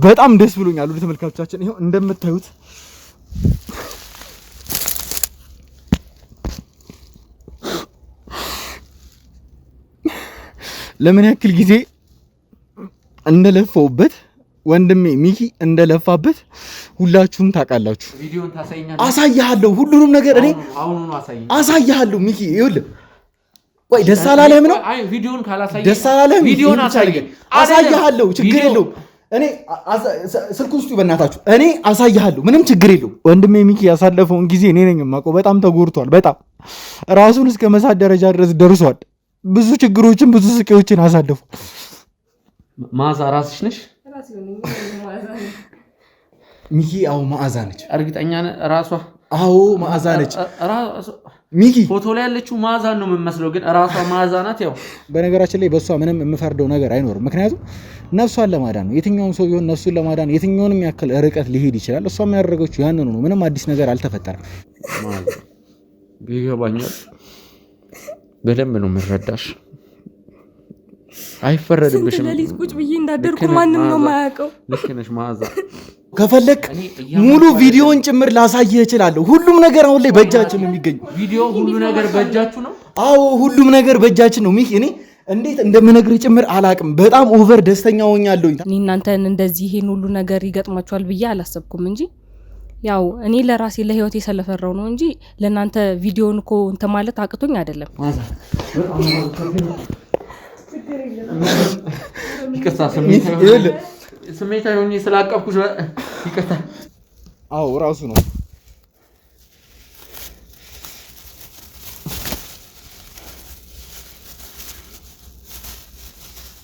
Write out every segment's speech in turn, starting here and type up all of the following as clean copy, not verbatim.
በጣም ደስ ብሎኛል ወደ ተመልካቾቻችን ይሄው እንደምታዩት ለምን ያክል ጊዜ እንደለፈውበት ወንድሜ ሚኪ እንደለፋበት ሁላችሁም ታውቃላችሁ። ቪዲዮን ታሳይኛለህ? አሳያለሁ ሁሉንም ነገር እኔ አሁን አሳይኝ። አሳያለሁ ሚኪ ይኸውልህ። ቆይ ደስ አላለህም ነው? አይ ቪዲዮን ካላሳየኝ ደስ አላለህም? ቪዲዮን አሳይኝ። አሳያለሁ ችግር የለውም። እኔ ስልክ ውስጥ በእናታችሁ እኔ አሳያለሁ ምንም ችግር የለውም። ወንድሜ ሚኪ ያሳለፈውን ጊዜ እኔ ነኝ የማውቀው። በጣም ተጎድቷል። በጣም ራሱን እስከ መሳት ደረጃ ድረስ ደርሷል። ብዙ ችግሮችን ብዙ ስቃዮችን አሳልፉ። ማዛ ራስሽ ነሽ? ሚኪ አዎ መዓዛ ነች። እርግጠኛ ነህ? ራሷ አዎ መዓዛ ነች። ሚኪ ፎቶ ላይ ያለችው መዓዛ ነው የምመስለው፣ ግን ራሷ መዓዛ ናት። ያው በነገራችን ላይ በእሷ ምንም የምፈርደው ነገር አይኖርም። ምክንያቱም ነፍሷን ለማዳን ነው። የትኛውም ሰው ቢሆን ነፍሱን ለማዳን የትኛውንም ያክል ርቀት ሊሄድ ይችላል። እሷ የሚያደርገችው ያንኑ ነው። ምንም አዲስ ነገር አልተፈጠረም። ይገባኛል። በደንብ ነው የምረዳሽ። አይፈረድብሽም። ለሊት ቁጭ ብዬ እንዳደርኩ ማንም ነው የማያውቀው። ልክ ነሽ መዓዛ። ከፈለክ ሙሉ ቪዲዮን ጭምር ላሳየህ እችላለሁ። ሁሉም ነገር አሁን ላይ በእጃችን ነው የሚገኘው። ቪዲዮ ሁሉ ነገር በእጃችሁ ነው? አዎ ሁሉም ነገር በእጃችን ነው። ሚኪ እኔ እንዴት እንደምነግርህ ጭምር አላቅም። በጣም ኦቨር ደስተኛ ሆኛለሁኝ። እኔ እናንተን እንደዚህ ይሄን ሁሉ ነገር ይገጥማችኋል ብዬ አላሰብኩም እንጂ ያው እኔ ለራሴ ለህይወቴ ስለፈራው ነው እንጂ ለእናንተ ቪዲዮን እኮ እንትን ማለት አቅቶኝ አይደለም። ይቅርታ ስሜታዊ ሆኜ ስላቀፍኩሽ ይቅርታ። አዎ ራሱ ነው።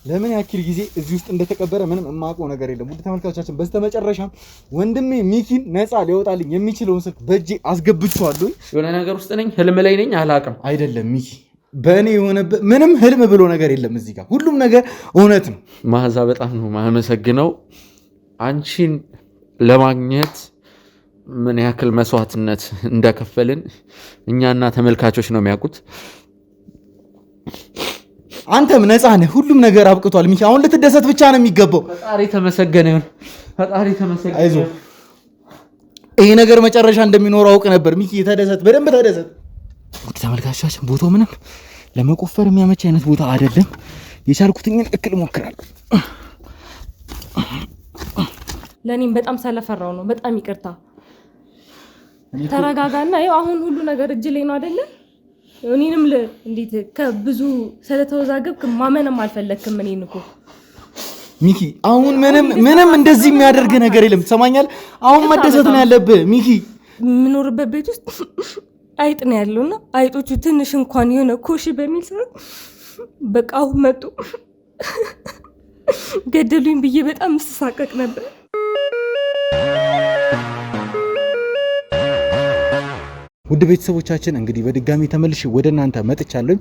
ለምን ያክል ጊዜ እዚህ ውስጥ እንደተቀበረ ምንም የማውቀው ነገር የለም። ውድ ተመልካቾቻችን በስተመጨረሻም ወንድሜ ሚኪን ነፃ ሊወጣልኝ የሚችለውን ስልክ በእጄ አስገብቼዋለሁ። የሆነ ነገር ውስጥ ነኝ፣ ህልም ላይ ነኝ። አላውቅም። አይደለም ሚኪ በእኔ የሆነበት ምንም ህልም ብሎ ነገር የለም። እዚህ ጋር ሁሉም ነገር እውነት ነው። መዓዛ በጣም ነው የማመሰግነው። አንቺን ለማግኘት ምን ያክል መስዋዕትነት እንደከፈልን እኛና ተመልካቾች ነው የሚያውቁት። አንተም ነፃ ነህ። ሁሉም ነገር አብቅቷል ሚኪ። አሁን ልትደሰት ብቻ ነው የሚገባው። ፈጣሪ ተመሰገነ ይሁን። ፈጣሪ ተመሰገነ። አይዞህ ይሄ ነገር መጨረሻ እንደሚኖረው አውቅ ነበር ሚኪ። ተደሰት፣ በደንብ ተደሰት። ውድ ተመልካቾቻችን ቦታው ምንም ለመቆፈር የሚያመች አይነት ቦታ አይደለም። የቻልኩትኝን እክል እሞክራለሁ። ለእኔም በጣም ስለፈራው ነው። በጣም ይቅርታ። ተረጋጋና ይኸው አሁን ሁሉ ነገር እጅ ላይ ነው አይደለ? እኔንም እንዴት ከብዙ ስለተወዛገብክ ማመንም አልፈለክም። እኔን እኮ ሚኪ አሁን ምንም እንደዚህ የሚያደርግ ነገር የለም። ትሰማኛለህ? አሁን መደሰት ነው ያለብህ ሚኪ። የምኖርበት ቤት ውስጥ አይጥ ነው ያለውና አይጦቹ ትንሽ እንኳን የሆነ ኮሽ በሚል ሰዓት በቃ አሁን መጡ ገደሉኝ ብዬ በጣም ስሳቀቅ ነበር። ውድ ቤተሰቦቻችን እንግዲህ በድጋሚ ተመልሼ ወደ እናንተ መጥቻለሁ።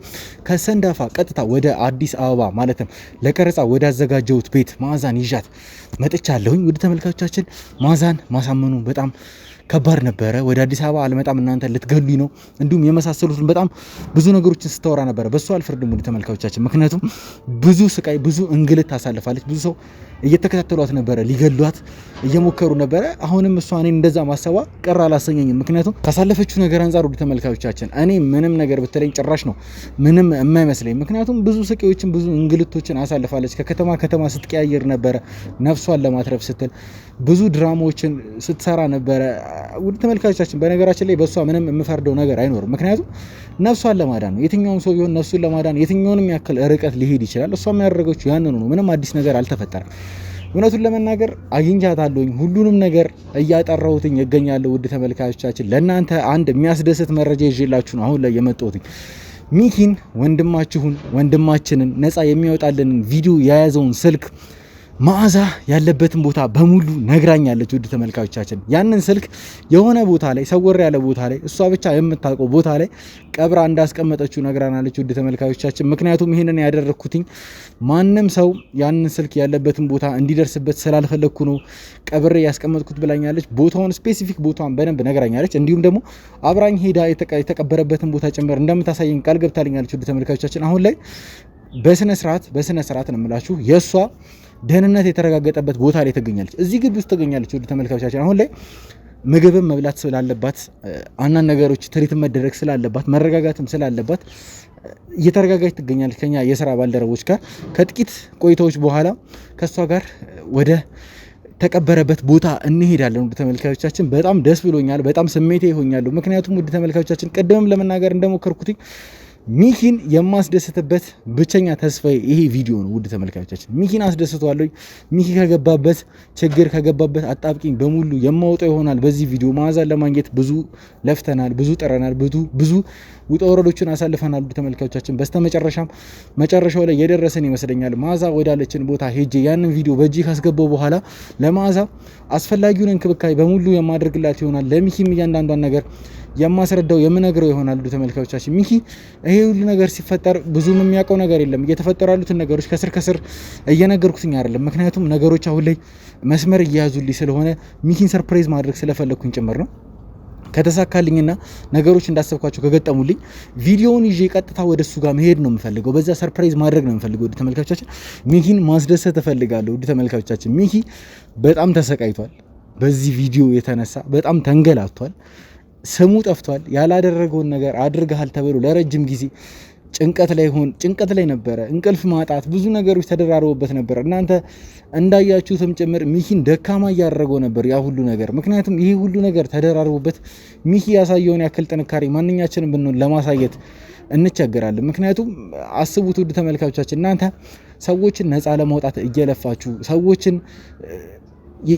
ከሰንዳፋ ቀጥታ ወደ አዲስ አበባ ማለትም ለቀረጻ ወደ አዘጋጀሁት ቤት መዓዛን ይዣት መጥቻለሁኝ። ውድ ተመልካቾቻችን መዓዛን ማሳመኑ በጣም ከባድ ነበረ። ወደ አዲስ አበባ አልመጣም እናንተ ልትገሉኝ ነው እንዲሁም የመሳሰሉትን በጣም ብዙ ነገሮችን ስታወራ ነበረ። በሱ አልፈርድም ውድ ተመልካቾቻችን፣ ምክንያቱም ብዙ ስቃይ ብዙ እንግልት ታሳልፋለች። ብዙ ሰው እየተከታተሏት ነበረ፣ ሊገሏት እየሞከሩ ነበረ። አሁንም እሷ እኔን እንደዛ ማሰቧ ቀር አላሰኘኝም። ምክንያቱም ካሳለፈችው ነገር አንጻር ውድ ተመልካቾቻችን እኔ ምንም ነገር ብትለኝ ጭራሽ ነው ምንም የማይመስለኝ። ምክንያቱም ብዙ ስቃዮችን ብዙ እንግልቶችን አሳልፋለች። ከከተማ ከተማ ስትቀያየር ነበረ ነፍሷን ለማትረፍ ስትል ብዙ ድራማዎችን ስትሰራ ነበረ። ውድ ተመልካቾቻችን በነገራችን ላይ በእሷ ምንም የምፈርደው ነገር አይኖርም። ምክንያቱም ነፍሷን ለማዳን ነው። የትኛውም ሰው ቢሆን ነፍሱን ለማዳን የትኛውንም ያክል ርቀት ሊሄድ ይችላል። እሷ የሚያደርገችው ያንኑ ነው። ምንም አዲስ ነገር አልተፈጠረም። እውነቱን ለመናገር አግኝቻታለሁኝ። ሁሉንም ነገር እያጠራሁትኝ እገኛለሁ። ውድ ተመልካቾቻችን ለእናንተ አንድ የሚያስደስት መረጃ ይዤላችሁ ነው አሁን ላይ የመጣሁትኝ። ሚኪን ወንድማችሁን ወንድማችንን ነፃ የሚያወጣልንን ቪዲዮ የያዘውን ስልክ መዓዛ ያለበትን ቦታ በሙሉ ነግራኛለች። ውድ ተመልካቾቻችን ያንን ስልክ የሆነ ቦታ ላይ ሰወር ያለ ቦታ ላይ እሷ ብቻ የምታውቀው ቦታ ላይ ቀብራ እንዳስቀመጠችው ነግራናለች። ውድ ተመልካቾቻችን ምክንያቱም ይሄንን ያደረኩትኝ ማንም ሰው ያንን ስልክ ያለበትን ቦታ እንዲደርስበት ስላልፈለኩ ነው ቀብሬ ያስቀመጥኩት ብላኛለች። ቦታውን ስፔሲፊክ ቦታውን በደንብ ነግራኛለች። እንዲሁም ደግሞ አብራኝ ሄዳ የተቀበረበትን ቦታ ጭምር እንደምታሳየኝ ቃል ገብታልኛለች። ውድ ተመልካቾቻችን አሁን ላይ በስነ ስርዓት ነው የምላችሁ የሷ ደህንነት የተረጋገጠበት ቦታ ላይ ትገኛለች። እዚህ ግቢ ውስጥ ትገኛለች። ውድ ተመልካቾቻችን አሁን ላይ ምግብም መብላት ስላለባት አንዳንድ ነገሮች ትሪት መደረግ ስላለባት መረጋጋትም ስላለባት እየተረጋጋች ትገኛለች ከኛ የስራ ባልደረቦች ጋር። ከጥቂት ቆይታዎች በኋላ ከሷ ጋር ወደ ተቀበረበት ቦታ እንሄዳለን። ውድ ተመልካቾቻችን በጣም ደስ ብሎኛል፣ በጣም ስሜቴ ይሆኛለሁ። ምክንያቱም ውድ ተመልካቾቻችን ቅድምም ለመናገር እንደሞከርኩት ሚኪን የማስደስትበት ብቸኛ ተስፋዬ ይሄ ቪዲዮ ነው። ውድ ተመልካቾቻችን ሚኪን አስደስተዋለሁ። ሚኪ ከገባበት ችግር ከገባበት አጣብቂኝ በሙሉ የማወጣው ይሆናል በዚህ ቪዲዮ። መዓዛን ለማግኘት ብዙ ለፍተናል፣ ብዙ ጥረናል፣ ብዙ ውጣ ወረዶችን አሳልፈናል። ውድ ተመልካቾቻችን በስተመጨረሻም መጨረሻው ላይ የደረሰን ይመስለኛል። መዓዛ ወዳለችን ቦታ ሄጄ ያንን ቪዲዮ በእጅ ካስገባው በኋላ ለመዓዛ አስፈላጊውን እንክብካቤ በሙሉ የማደርግላት ይሆናል። ለሚኪም እያንዳንዷን ነገር የማስረዳው የምነግረው ይሆናል። ውድ ተመልካቾቻችን ሚኪ ይሄ ሁሉ ነገር ሲፈጠር ብዙም የሚያውቀው ነገር የለም። እየተፈጠሩ ያሉትን ነገሮች ከስር እየነገርኩትኝ አይደለም። ምክንያቱም ነገሮች አሁን ላይ መስመር እየያዙልኝ ስለሆነ ሚኪን ሰርፕራይዝ ማድረግ ስለፈለግኩኝ ጭምር ነው። ከተሳካልኝና ነገሮች እንዳሰብኳቸው ከገጠሙልኝ ቪዲዮውን ይዤ ቀጥታ ወደ እሱ ጋር መሄድ ነው የምፈልገው። በዛ ሰርፕራይዝ ማድረግ ነው የምፈልገው። ውድ ተመልካቾቻችን ሚኪን ማስደሰት እፈልጋለሁ። ውድ ተመልካቾቻችን ሚኪ በጣም ተሰቃይቷል። በዚህ ቪዲዮ የተነሳ በጣም ተንገላቷል። ስሙ ጠፍቷል። ያላደረገውን ነገር አድርገሃል ተብሎ ለረጅም ጊዜ ጭንቀት ላይ ነበረ። እንቅልፍ ማጣት፣ ብዙ ነገሮች ተደራርበውበት ነበር። እናንተ እንዳያችሁትም ጭምር ሚኪን ደካማ እያደረገው ነበር ያ ሁሉ ነገር። ምክንያቱም ይሄ ሁሉ ነገር ተደራርቦበት ሚኪ ያሳየውን ያክል ጥንካሬ ማንኛችንም ብንሆን ለማሳየት እንቸገራለን። ምክንያቱም አስቡት ውድ ተመልካቾቻችን እናንተ ሰዎችን ነፃ ለማውጣት እየለፋችሁ ሰዎችን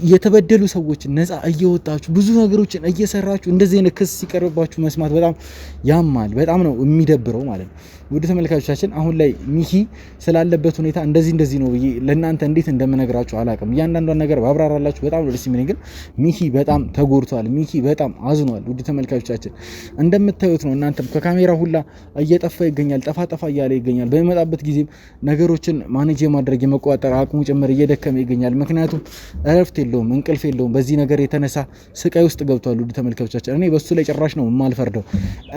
የተበደሉ ሰዎች ነፃ እየወጣችሁ ብዙ ነገሮችን እየሰራችሁ እንደዚህ አይነት ክስ ሲቀርብባችሁ መስማት በጣም ያማል። በጣም ነው የሚደብረው ማለት ነው። ውድ ተመልካቾቻችን አሁን ላይ ሚኪ ስላለበት ሁኔታ እንደዚህ ነው ብዬ ለእናንተ እንዴት እንደምነግራችሁ አላውቅም። እያንዳንዷን ነገር ባብራራላችሁ በጣም ነው ደስ የሚለኝ። ግን ሚኪ በጣም ተጎድቷል። ሚኪ በጣም አዝኗል። ውድ ተመልካቾቻችን እንደምታዩት ነው። እናንተም ከካሜራ ሁላ እየጠፋ ይገኛል። ጠፋ እያለ ይገኛል። በሚመጣበት ጊዜም ነገሮችን ማኔጅ የማድረግ የመቆጣጠር አቅሙ ጭምር እየደከመ ይገኛል። ምክንያቱም እረፍት የለውም፣ እንቅልፍ የለውም። በዚህ ነገር የተነሳ ስቃይ ውስጥ ገብቷል። ውድ ተመልካቾቻችን እኔ በሱ ላይ ጭራሽ ነው የማልፈርደው።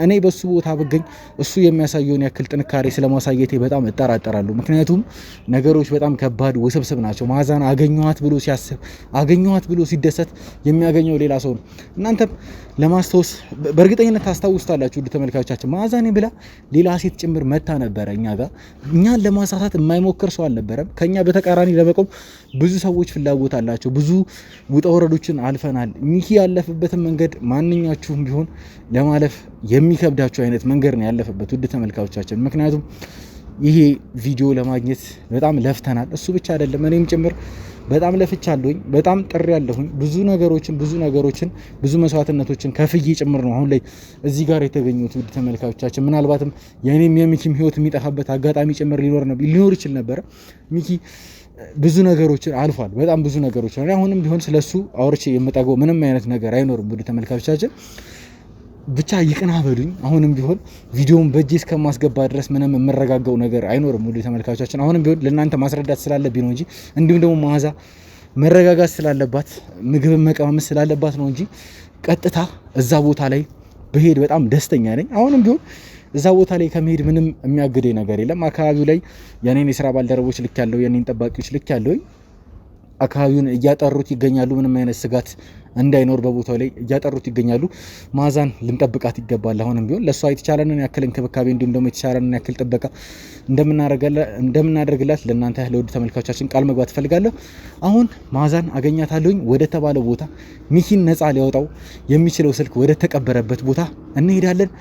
እኔ በሱ ቦታ ብገኝ እሱ የሚያሳየውን ያክል ጥንካሬ ስለማሳየቴ በጣም እጠራጠራለሁ። ምክንያቱም ነገሮች በጣም ከባድ ውስብስብ ናቸው። መዓዛን አገኘኋት ብሎ ሲያስብ አገኘኋት ብሎ ሲደሰት የሚያገኘው ሌላ ሰው ነው። እናንተም ለማስታወስ በእርግጠኝነት ታስታውስታላችሁ ውድ ተመልካቾቻችን መዓዛኔ ብላ ሌላ ሴት ጭምር መታ ነበረ እኛ ጋር። እኛን ለማሳሳት የማይሞክር ሰው አልነበረም። ከኛ በተቃራኒ ለመቆም ብዙ ሰዎች ፍላጎት አላቸው። ብዙ ውጣ ወረዶችን አልፈናል። ሚኪ ያለፈበትን መንገድ ማንኛችሁም ቢሆን ለማለፍ የሚከብዳችሁ አይነት መንገድ ነው ያለፈበት ውድ ተመልካቾቻችን። ምክንያቱም ይሄ ቪዲዮ ለማግኘት በጣም ለፍተናል። እሱ ብቻ አይደለም እኔም ጭምር በጣም ለፍቻለሁኝ፣ በጣም ጥሪ ያለሁኝ ብዙ ነገሮችን ብዙ መስዋዕትነቶችን ከፍዬ ጭምር ነው አሁን ላይ እዚህ ጋር የተገኙት ውድ ተመልካቾቻችን። ምናልባትም የኔም የሚኪም ህይወት የሚጠፋበት አጋጣሚ ጭምር ሊኖር ይችል ነበር። ሚኪ ብዙ ነገሮችን አልፏል። በጣም ብዙ ነገሮች ነው። አሁንም ቢሆን ስለሱ አውርቼ የምጠገው ምንም አይነት ነገር አይኖርም ውድ ተመልካቾቻችን። ብቻ ይቅና በሉኝ። አሁንም ቢሆን ቪዲዮውን በእጄ እስከማስገባ ድረስ ምንም የምረጋጋው ነገር አይኖርም ውድ ተመልካቾቻችን። አሁንም ቢሆን ለእናንተ ማስረዳት ስላለብኝ ነው እንጂ እንዲሁም ደግሞ መዓዛ መረጋጋት ስላለባት ምግብ መቀማመስ ስላለባት ነው እንጂ ቀጥታ እዛ ቦታ ላይ በሄድ በጣም ደስተኛ ነኝ። አሁንም ቢሆን እዛ ቦታ ላይ ከመሄድ ምንም የሚያግደኝ ነገር የለም። አካባቢው ላይ የኔን የስራ ባልደረቦች ልክ ያለው የኔን ጠባቂዎች ልክ ያለው አካባቢውን እያጠሩት ይገኛሉ። ምንም አይነት ስጋት እንዳይኖር በቦታው ላይ እያጠሩት ይገኛሉ። መዓዛን ልንጠብቃት ይገባል። አሁንም ቢሆን ለእሷ የተቻለንን ያክል እንክብካቤ እንዲሁም ደግሞ የተቻለንን ያክል ጥበቃ እንደምናደርግላት ለእናንተ ለውድ ተመልካቾቻችን ቃል መግባት እፈልጋለሁ። አሁን መዓዛን አገኛታለሁኝ ወደ ተባለው ቦታ ሚኪን ነፃ ሊያወጣው የሚችለው ስልክ ወደ ተቀበረበት ቦታ እንሄዳለን።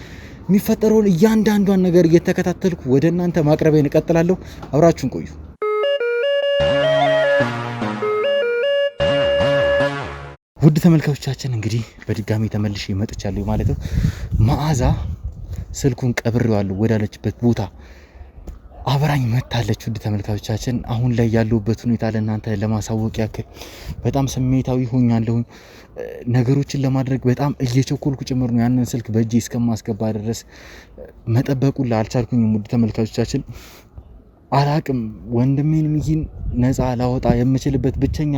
የሚፈጠረውን እያንዳንዷን ነገር እየተከታተልኩ ወደ እናንተ ማቅረቤን እቀጥላለሁ። አብራችሁን ቆዩ። ውድ ተመልካቾቻችን እንግዲህ በድጋሚ ተመልሼ መጥቻለሁ ማለት ነው። መዓዛ ስልኩን ቀብሬዋለሁ ወዳለችበት ቦታ አብራኝ መታለች። ውድ ተመልካቾቻችን አሁን ላይ ያለሁበት ሁኔታ ለእናንተ ለማሳወቅ ያክል በጣም ስሜታዊ ሆኛለሁ። ነገሮችን ለማድረግ በጣም እየቸኮልኩ ጭምር ነው። ያንን ስልክ በእጄ እስከማስገባ ድረስ መጠበቁላ አልቻልኩኝም። ውድ ተመልካቾቻችን አላቅም ወንድሜን ሚኪን ነፃ ላወጣ የምችልበት ብቸኛ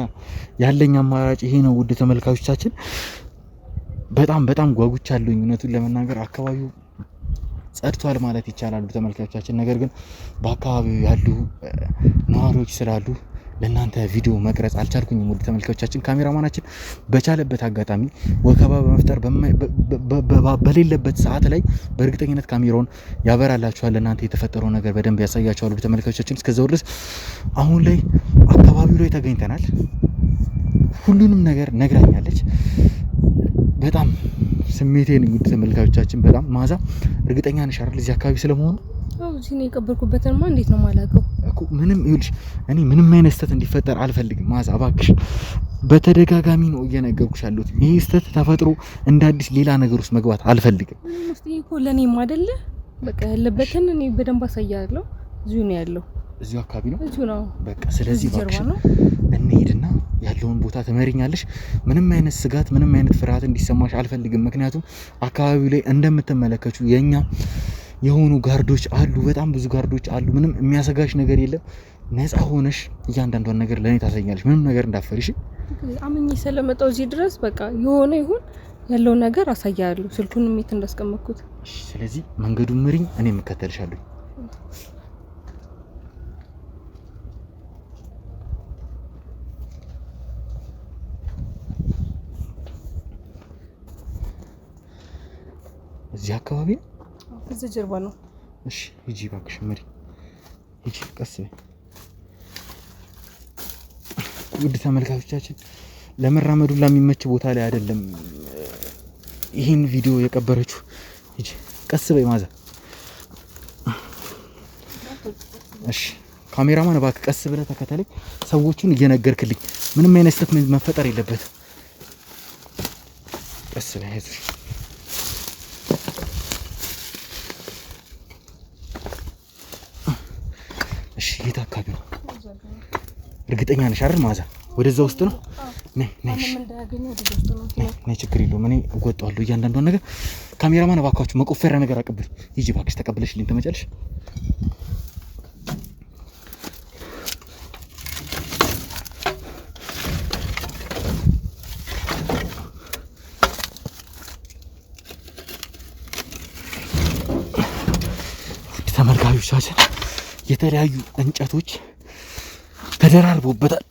ያለኝ አማራጭ ይሄ ነው። ውድ ተመልካቾቻችን በጣም ጓጉቻለሁኝ። እውነቱን ለመናገር አካባቢው ጸድቷል ማለት ይቻላል ተመልካቾቻችን። ነገር ግን በአካባቢው ያሉ ነዋሪዎች ስላሉ ለእናንተ ቪዲዮ መቅረጽ አልቻልኩኝም። ውድ ተመልካቾቻችን ካሜራማናችን በቻለበት አጋጣሚ ወከባ በመፍጠር በሌለበት ሰዓት ላይ በእርግጠኝነት ካሜራውን ያበራላችኋል። ለእናንተ የተፈጠረው ነገር በደንብ ያሳያችኋል። ውድ ተመልካቾቻችን እስከዛው ድረስ አሁን ላይ አካባቢው ላይ ተገኝተናል። ሁሉንም ነገር ነግራኛለች። በጣም ስሜቴን ውድ ተመልካቾቻችን በጣም ማዛ እርግጠኛ ነሽ አይደል እዚህ አካባቢ ስለመሆኑ? አው እዚህ ነው የቀበርኩበትማ እንዴት ነው ማላቀው እኮ ምንም ይኸውልሽ እኔ ምንም አይነት ስህተት እንዲፈጠር አልፈልግም። ማዛ እባክሽ በተደጋጋሚ ነው እየነገርኩሽ ያለሁት። ይሄ ስህተት ተፈጥሮ እንደ አዲስ ሌላ ነገር ውስጥ መግባት አልፈልግም። እስቲ እኮ ለኔም አይደለ በቃ ያለበትን እኔ በደንብ አሳያለሁ። እዚሁ ነው ያለው። እዚሁ አካባቢ ነው። እዚሁ ነው በቃ ስለዚህ እባክሽ እንሂድና ያለውን ቦታ ትመሪኛለሽ። ምንም አይነት ስጋት ምንም አይነት ፍርሃት እንዲሰማሽ አልፈልግም። ምክንያቱም አካባቢው ላይ እንደምትመለከቱ የኛ የሆኑ ጋርዶች አሉ፣ በጣም ብዙ ጋርዶች አሉ። ምንም የሚያሰጋሽ ነገር የለም። ነፃ ሆነሽ እያንዳንዷን ነገር ለኔ ታሳኛለሽ። ምንም ነገር እንዳፈሪሽ አምኜ ስለመጣው እዚህ ድረስ በቃ የሆነ ይሁን ያለው ነገር አሳያለሁ። ስልኩን ሜት እንዳስቀመጥኩት። ስለዚህ መንገዱን ምሪኝ፣ እኔ እከተልሻለሁ። እዚህ አካባቢ እዚህ ጀርባ ነው። እሺ ሂጂ እባክሽ ምሪ፣ ሂጂ ቀስ በይ። ውድ ተመልካቾቻችን ለመራመዱ ለሚመች ቦታ ላይ አይደለም ይሄን ቪዲዮ የቀበረችው። ሂጂ ቀስ በይ ማዛ። እሺ ካሜራማን እባክህ ቀስ ብለህ ተከተለኝ። ሰዎቹን እየነገርክልኝ ምንም አይነት ስህተት መፈጠር የለበትም። ቀስ በይ አይዞሽ። የት አካባቢ ነው? እርግጠኛ ነሽ አይደል ማዛ? ወደዛ ውስጥ ነው። ነይ ችግር የለውም እኔ እወጣዋለሁ እያንዳንዷን ነገር። ካሜራማን እባካችሁ መቆፈሪያ ነገር አቀብል። ሂጂ እባክሽ ተቀብለሽልኝ ትመጫለሽ። ተመልካቾቻችን የተለያዩ እንጨቶች ተደራርቦበታል።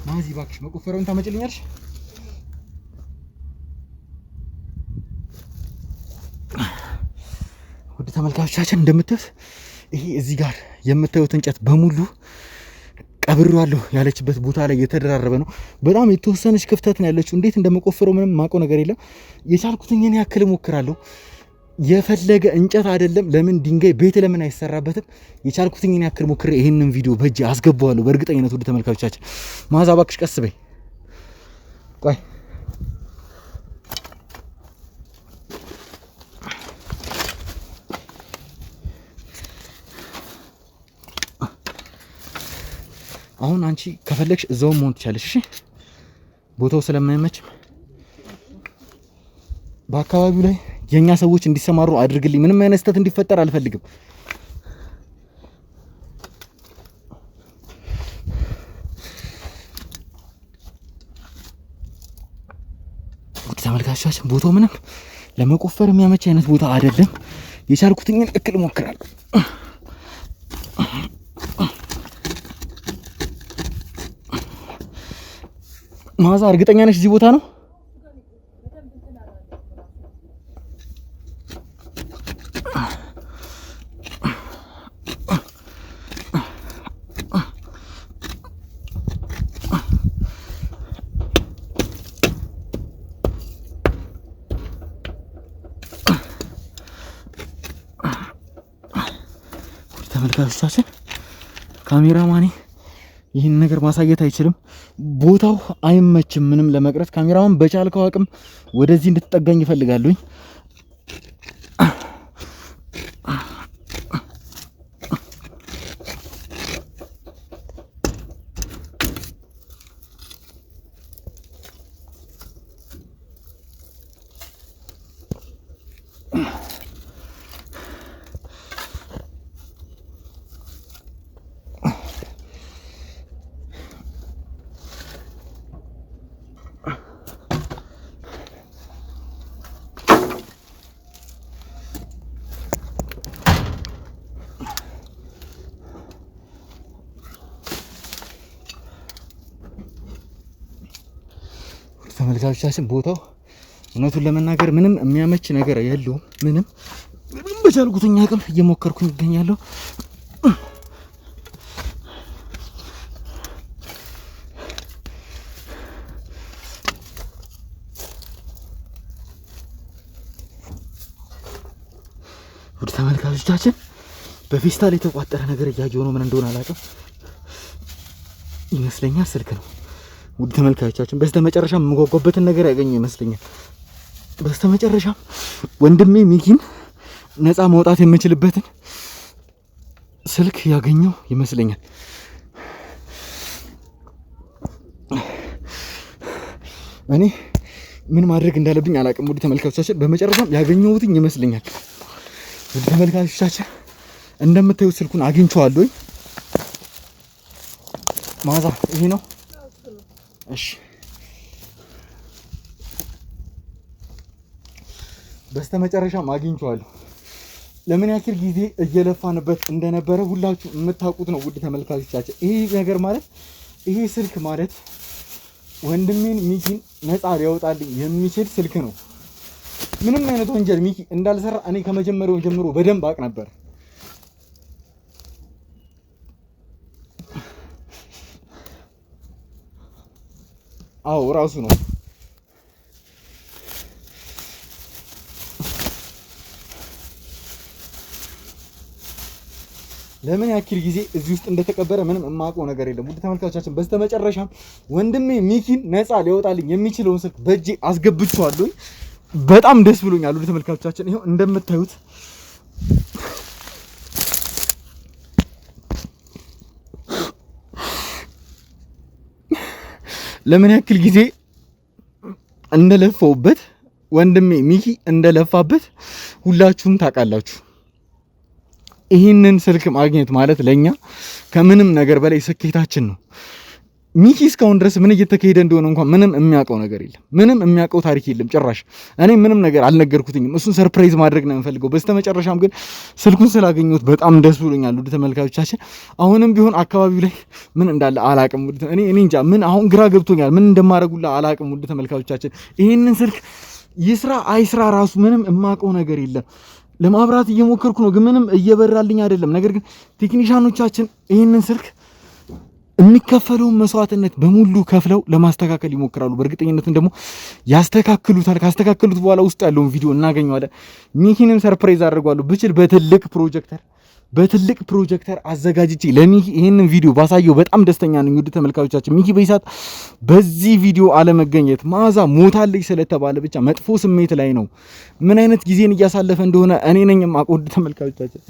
ማዚ እባክሽ መቆፈሪያውን ታመጭልኛለሽ? ውድ ተመልካቾቻችን እንደምታዩት ይሄ እዚህ ጋር የምታዩት እንጨት በሙሉ ቀብሬዋለሁ ያለችበት ቦታ ላይ የተደራረበ ነው። በጣም የተወሰነች ክፍተት ነው ያለችው። እንዴት እንደመቆፈረው ምንም ማውቀው ነገር የለም። የቻልኩትን ያክል እሞክራለሁ። የፈለገ እንጨት አይደለም ለምን ድንጋይ ቤት ለምን አይሰራበትም? የቻልኩትን ያክል ሞክሬ ይሄንን ቪዲዮ በእጅ አስገባዋለሁ በእርግጠኝነት። ውድ ተመልካቾቻችን ማዛ እባክሽ ቀስ በይ። ቆይ አሁን አንቺ ከፈለግሽ እዛው መሆን ትችላለሽ። እሺ ቦታው ስለማይመች በአካባቢው ላይ የኛ ሰዎች እንዲሰማሩ አድርግልኝ። ምንም አይነት ስህተት እንዲፈጠር አልፈልግም። ተመልካቾቻችን ቦታው ምንም ለመቆፈር የሚያመች አይነት ቦታ አይደለም። የቻልኩትን እክል ሞክራለሁ። ማዛ እርግጠኛ ነሽ እዚህ ቦታ ነው? ተመልካቾቻችን ካሜራማኔ ይህን ነገር ማሳየት አይችልም። ቦታው አይመችም ምንም ለመቅረጽ። ካሜራማን በቻልከው አቅም ወደዚህ እንድትጠጋኝ ይፈልጋሉኝ። ተመልካቾቻችን ቦታው እውነቱን ለመናገር ምንም የሚያመች ነገር የለውም። ምንም በቻልኩትኛ አቅም እየሞከርኩኝ ይገኛለሁ። ውድ ተመልካቾቻችን በፌስታል የተቋጠረ ነገር እያየሁ ነው። ምን እንደሆነ አላውቅም። ይመስለኛል ስልክ ነው። ውድ ተመልካቾቻችን በስተመጨረሻ የምጓጓበትን ነገር ያገኘው ይመስለኛል። በስተመጨረሻ ወንድሜ ሚኪን ነፃ ማውጣት የምችልበትን ስልክ ያገኘው ይመስለኛል። እኔ ምን ማድረግ እንዳለብኝ አላውቅም። ውድ ተመልካቾቻችን በመጨረሻም ያገኘሁትኝ ይመስለኛል። ውድ ተመልካቾቻችን እንደምታዩት ስልኩን አግኝቼዋለሁ። ማዛ ይሄ ነው። እሺ በስተመጨረሻም አግኝቼዋለሁ። ለምን ያክል ጊዜ እየለፋንበት እንደነበረ ሁላችሁ የምታውቁት ነው። ውድ ተመልካቾቻችን ይሄ ነገር ማለት ይሄ ስልክ ማለት ወንድሜን ሚኪን ነፃ ሊያወጣልኝ የሚችል ስልክ ነው። ምንም አይነት ወንጀል ሚኪ እንዳልሰራ እኔ ከመጀመሪያው ጀምሮ በደንብ አውቅ ነበር። አዎ ራሱ ነው። ለምን ያክል ጊዜ እዚህ ውስጥ እንደተቀበረ ምንም የማውቀው ነገር የለም። ውድ ተመልካቾቻችን በስተመጨረሻም ወንድሜ ሚኪን ነፃ ሊያወጣልኝ የሚችለውን ስልክ በእጄ አስገብቼዋለሁ። በጣም ደስ ብሎኛል። ውድ ተመልካቾቻችን ይሄው እንደምታዩት ለምን ያክል ጊዜ እንደለፋውበት ወንድሜ ሚኪ እንደለፋበት ሁላችሁም ታውቃላችሁ። ይህንን ስልክ ማግኘት ማለት ለኛ ከምንም ነገር በላይ ስኬታችን ነው። ሚኪ እስካሁን ድረስ ምን እየተካሄደ እንደሆነ እንኳን ምንም የሚያውቀው ነገር የለም። ምንም የሚያውቀው ታሪክ የለም ጭራሽ። እኔ ምንም ነገር አልነገርኩትኝም። እሱን ሰርፕራይዝ ማድረግ ነው የምፈልገው። በስተመጨረሻም ግን ስልኩን ስላገኘሁት በጣም ደስ ብሎኛል። ውድ ተመልካቾቻችን አሁንም ቢሆን አካባቢው ላይ ምን እንዳለ አላቅም። እኔ እንጃ ምን አሁን ግራ ገብቶኛል። ምን እንደማደርጉላ አላቅም። ውድ ተመልካቾቻችን ይህንን ስልክ ይስራ አይስራ ራሱ ምንም የማውቀው ነገር የለም። ለማብራት እየሞከርኩ ነው፣ ግን ምንም እየበራልኝ አይደለም። ነገር ግን ቴክኒሻኖቻችን ይህንን ስልክ የሚከፈለውን መስዋዕትነት በሙሉ ከፍለው ለማስተካከል ይሞክራሉ። በእርግጠኝነትም ደግሞ ያስተካክሉታል። ካስተካከሉት በኋላ ውስጥ ያለውን ቪዲዮ እናገኘዋለን። ሚኪንም ሰርፕራይዝ አድርጓለሁ። ብችል በትልቅ ፕሮጀክተር አዘጋጅቼ ለሚኪ ይህንን ቪዲዮ ባሳየው በጣም ደስተኛ ነኝ። ውድ ተመልካቾቻችን ሚኪ በይሳት በዚህ ቪዲዮ አለመገኘት ማዛ ሞታለች ስለተባለ ብቻ መጥፎ ስሜት ላይ ነው። ምን አይነት ጊዜን እያሳለፈ እንደሆነ እኔ ነኝ የማውቀው። ውድ ተመልካቾቻችን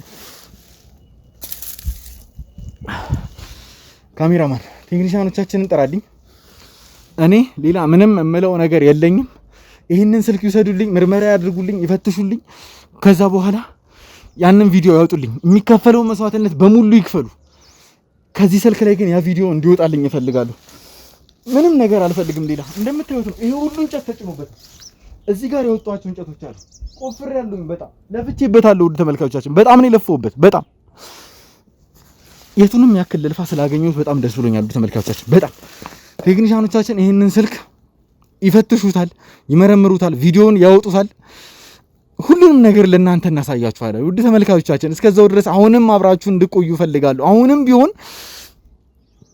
ካሜራማን ቴክኒሻኖቻችንን ጥራልኝ። እኔ ሌላ ምንም የምለው ነገር የለኝም። ይህንን ስልክ ይውሰዱልኝ፣ ምርመራ ያድርጉልኝ፣ ይፈትሹልኝ። ከዛ በኋላ ያንን ቪዲዮ ያወጡልኝ። የሚከፈለውን መስዋዕትነት በሙሉ ይክፈሉ። ከዚህ ስልክ ላይ ግን ያ ቪዲዮ እንዲወጣልኝ እፈልጋለሁ። ምንም ነገር አልፈልግም ሌላ። እንደምታዩት ነው። ይሄ ሁሉ እንጨት ተጭኖበት እዚህ ጋር የወጧቸው እንጨቶች አሉ። ቆፍሬያለሁኝ። በጣም ለፍቼበታለሁ። ውድ ተመልካቾቻችን በጣም ነው የለፈውበት። በጣም የቱንም ያክል ልልፋ ስላገኘሁት በጣም ደስ ብሎኛል። ተመልካቾቻችን በጣም ቴክኒሻኖቻችን ይህንን ስልክ ይፈትሹታል፣ ይመረምሩታል፣ ቪዲዮውን ያወጡታል። ሁሉንም ነገር ለእናንተ እናሳያችኋለን። ውድ ተመልካቾቻችን እስከዛው ድረስ አሁንም አብራችሁ እንድቆዩ ፈልጋለሁ። አሁንም ቢሆን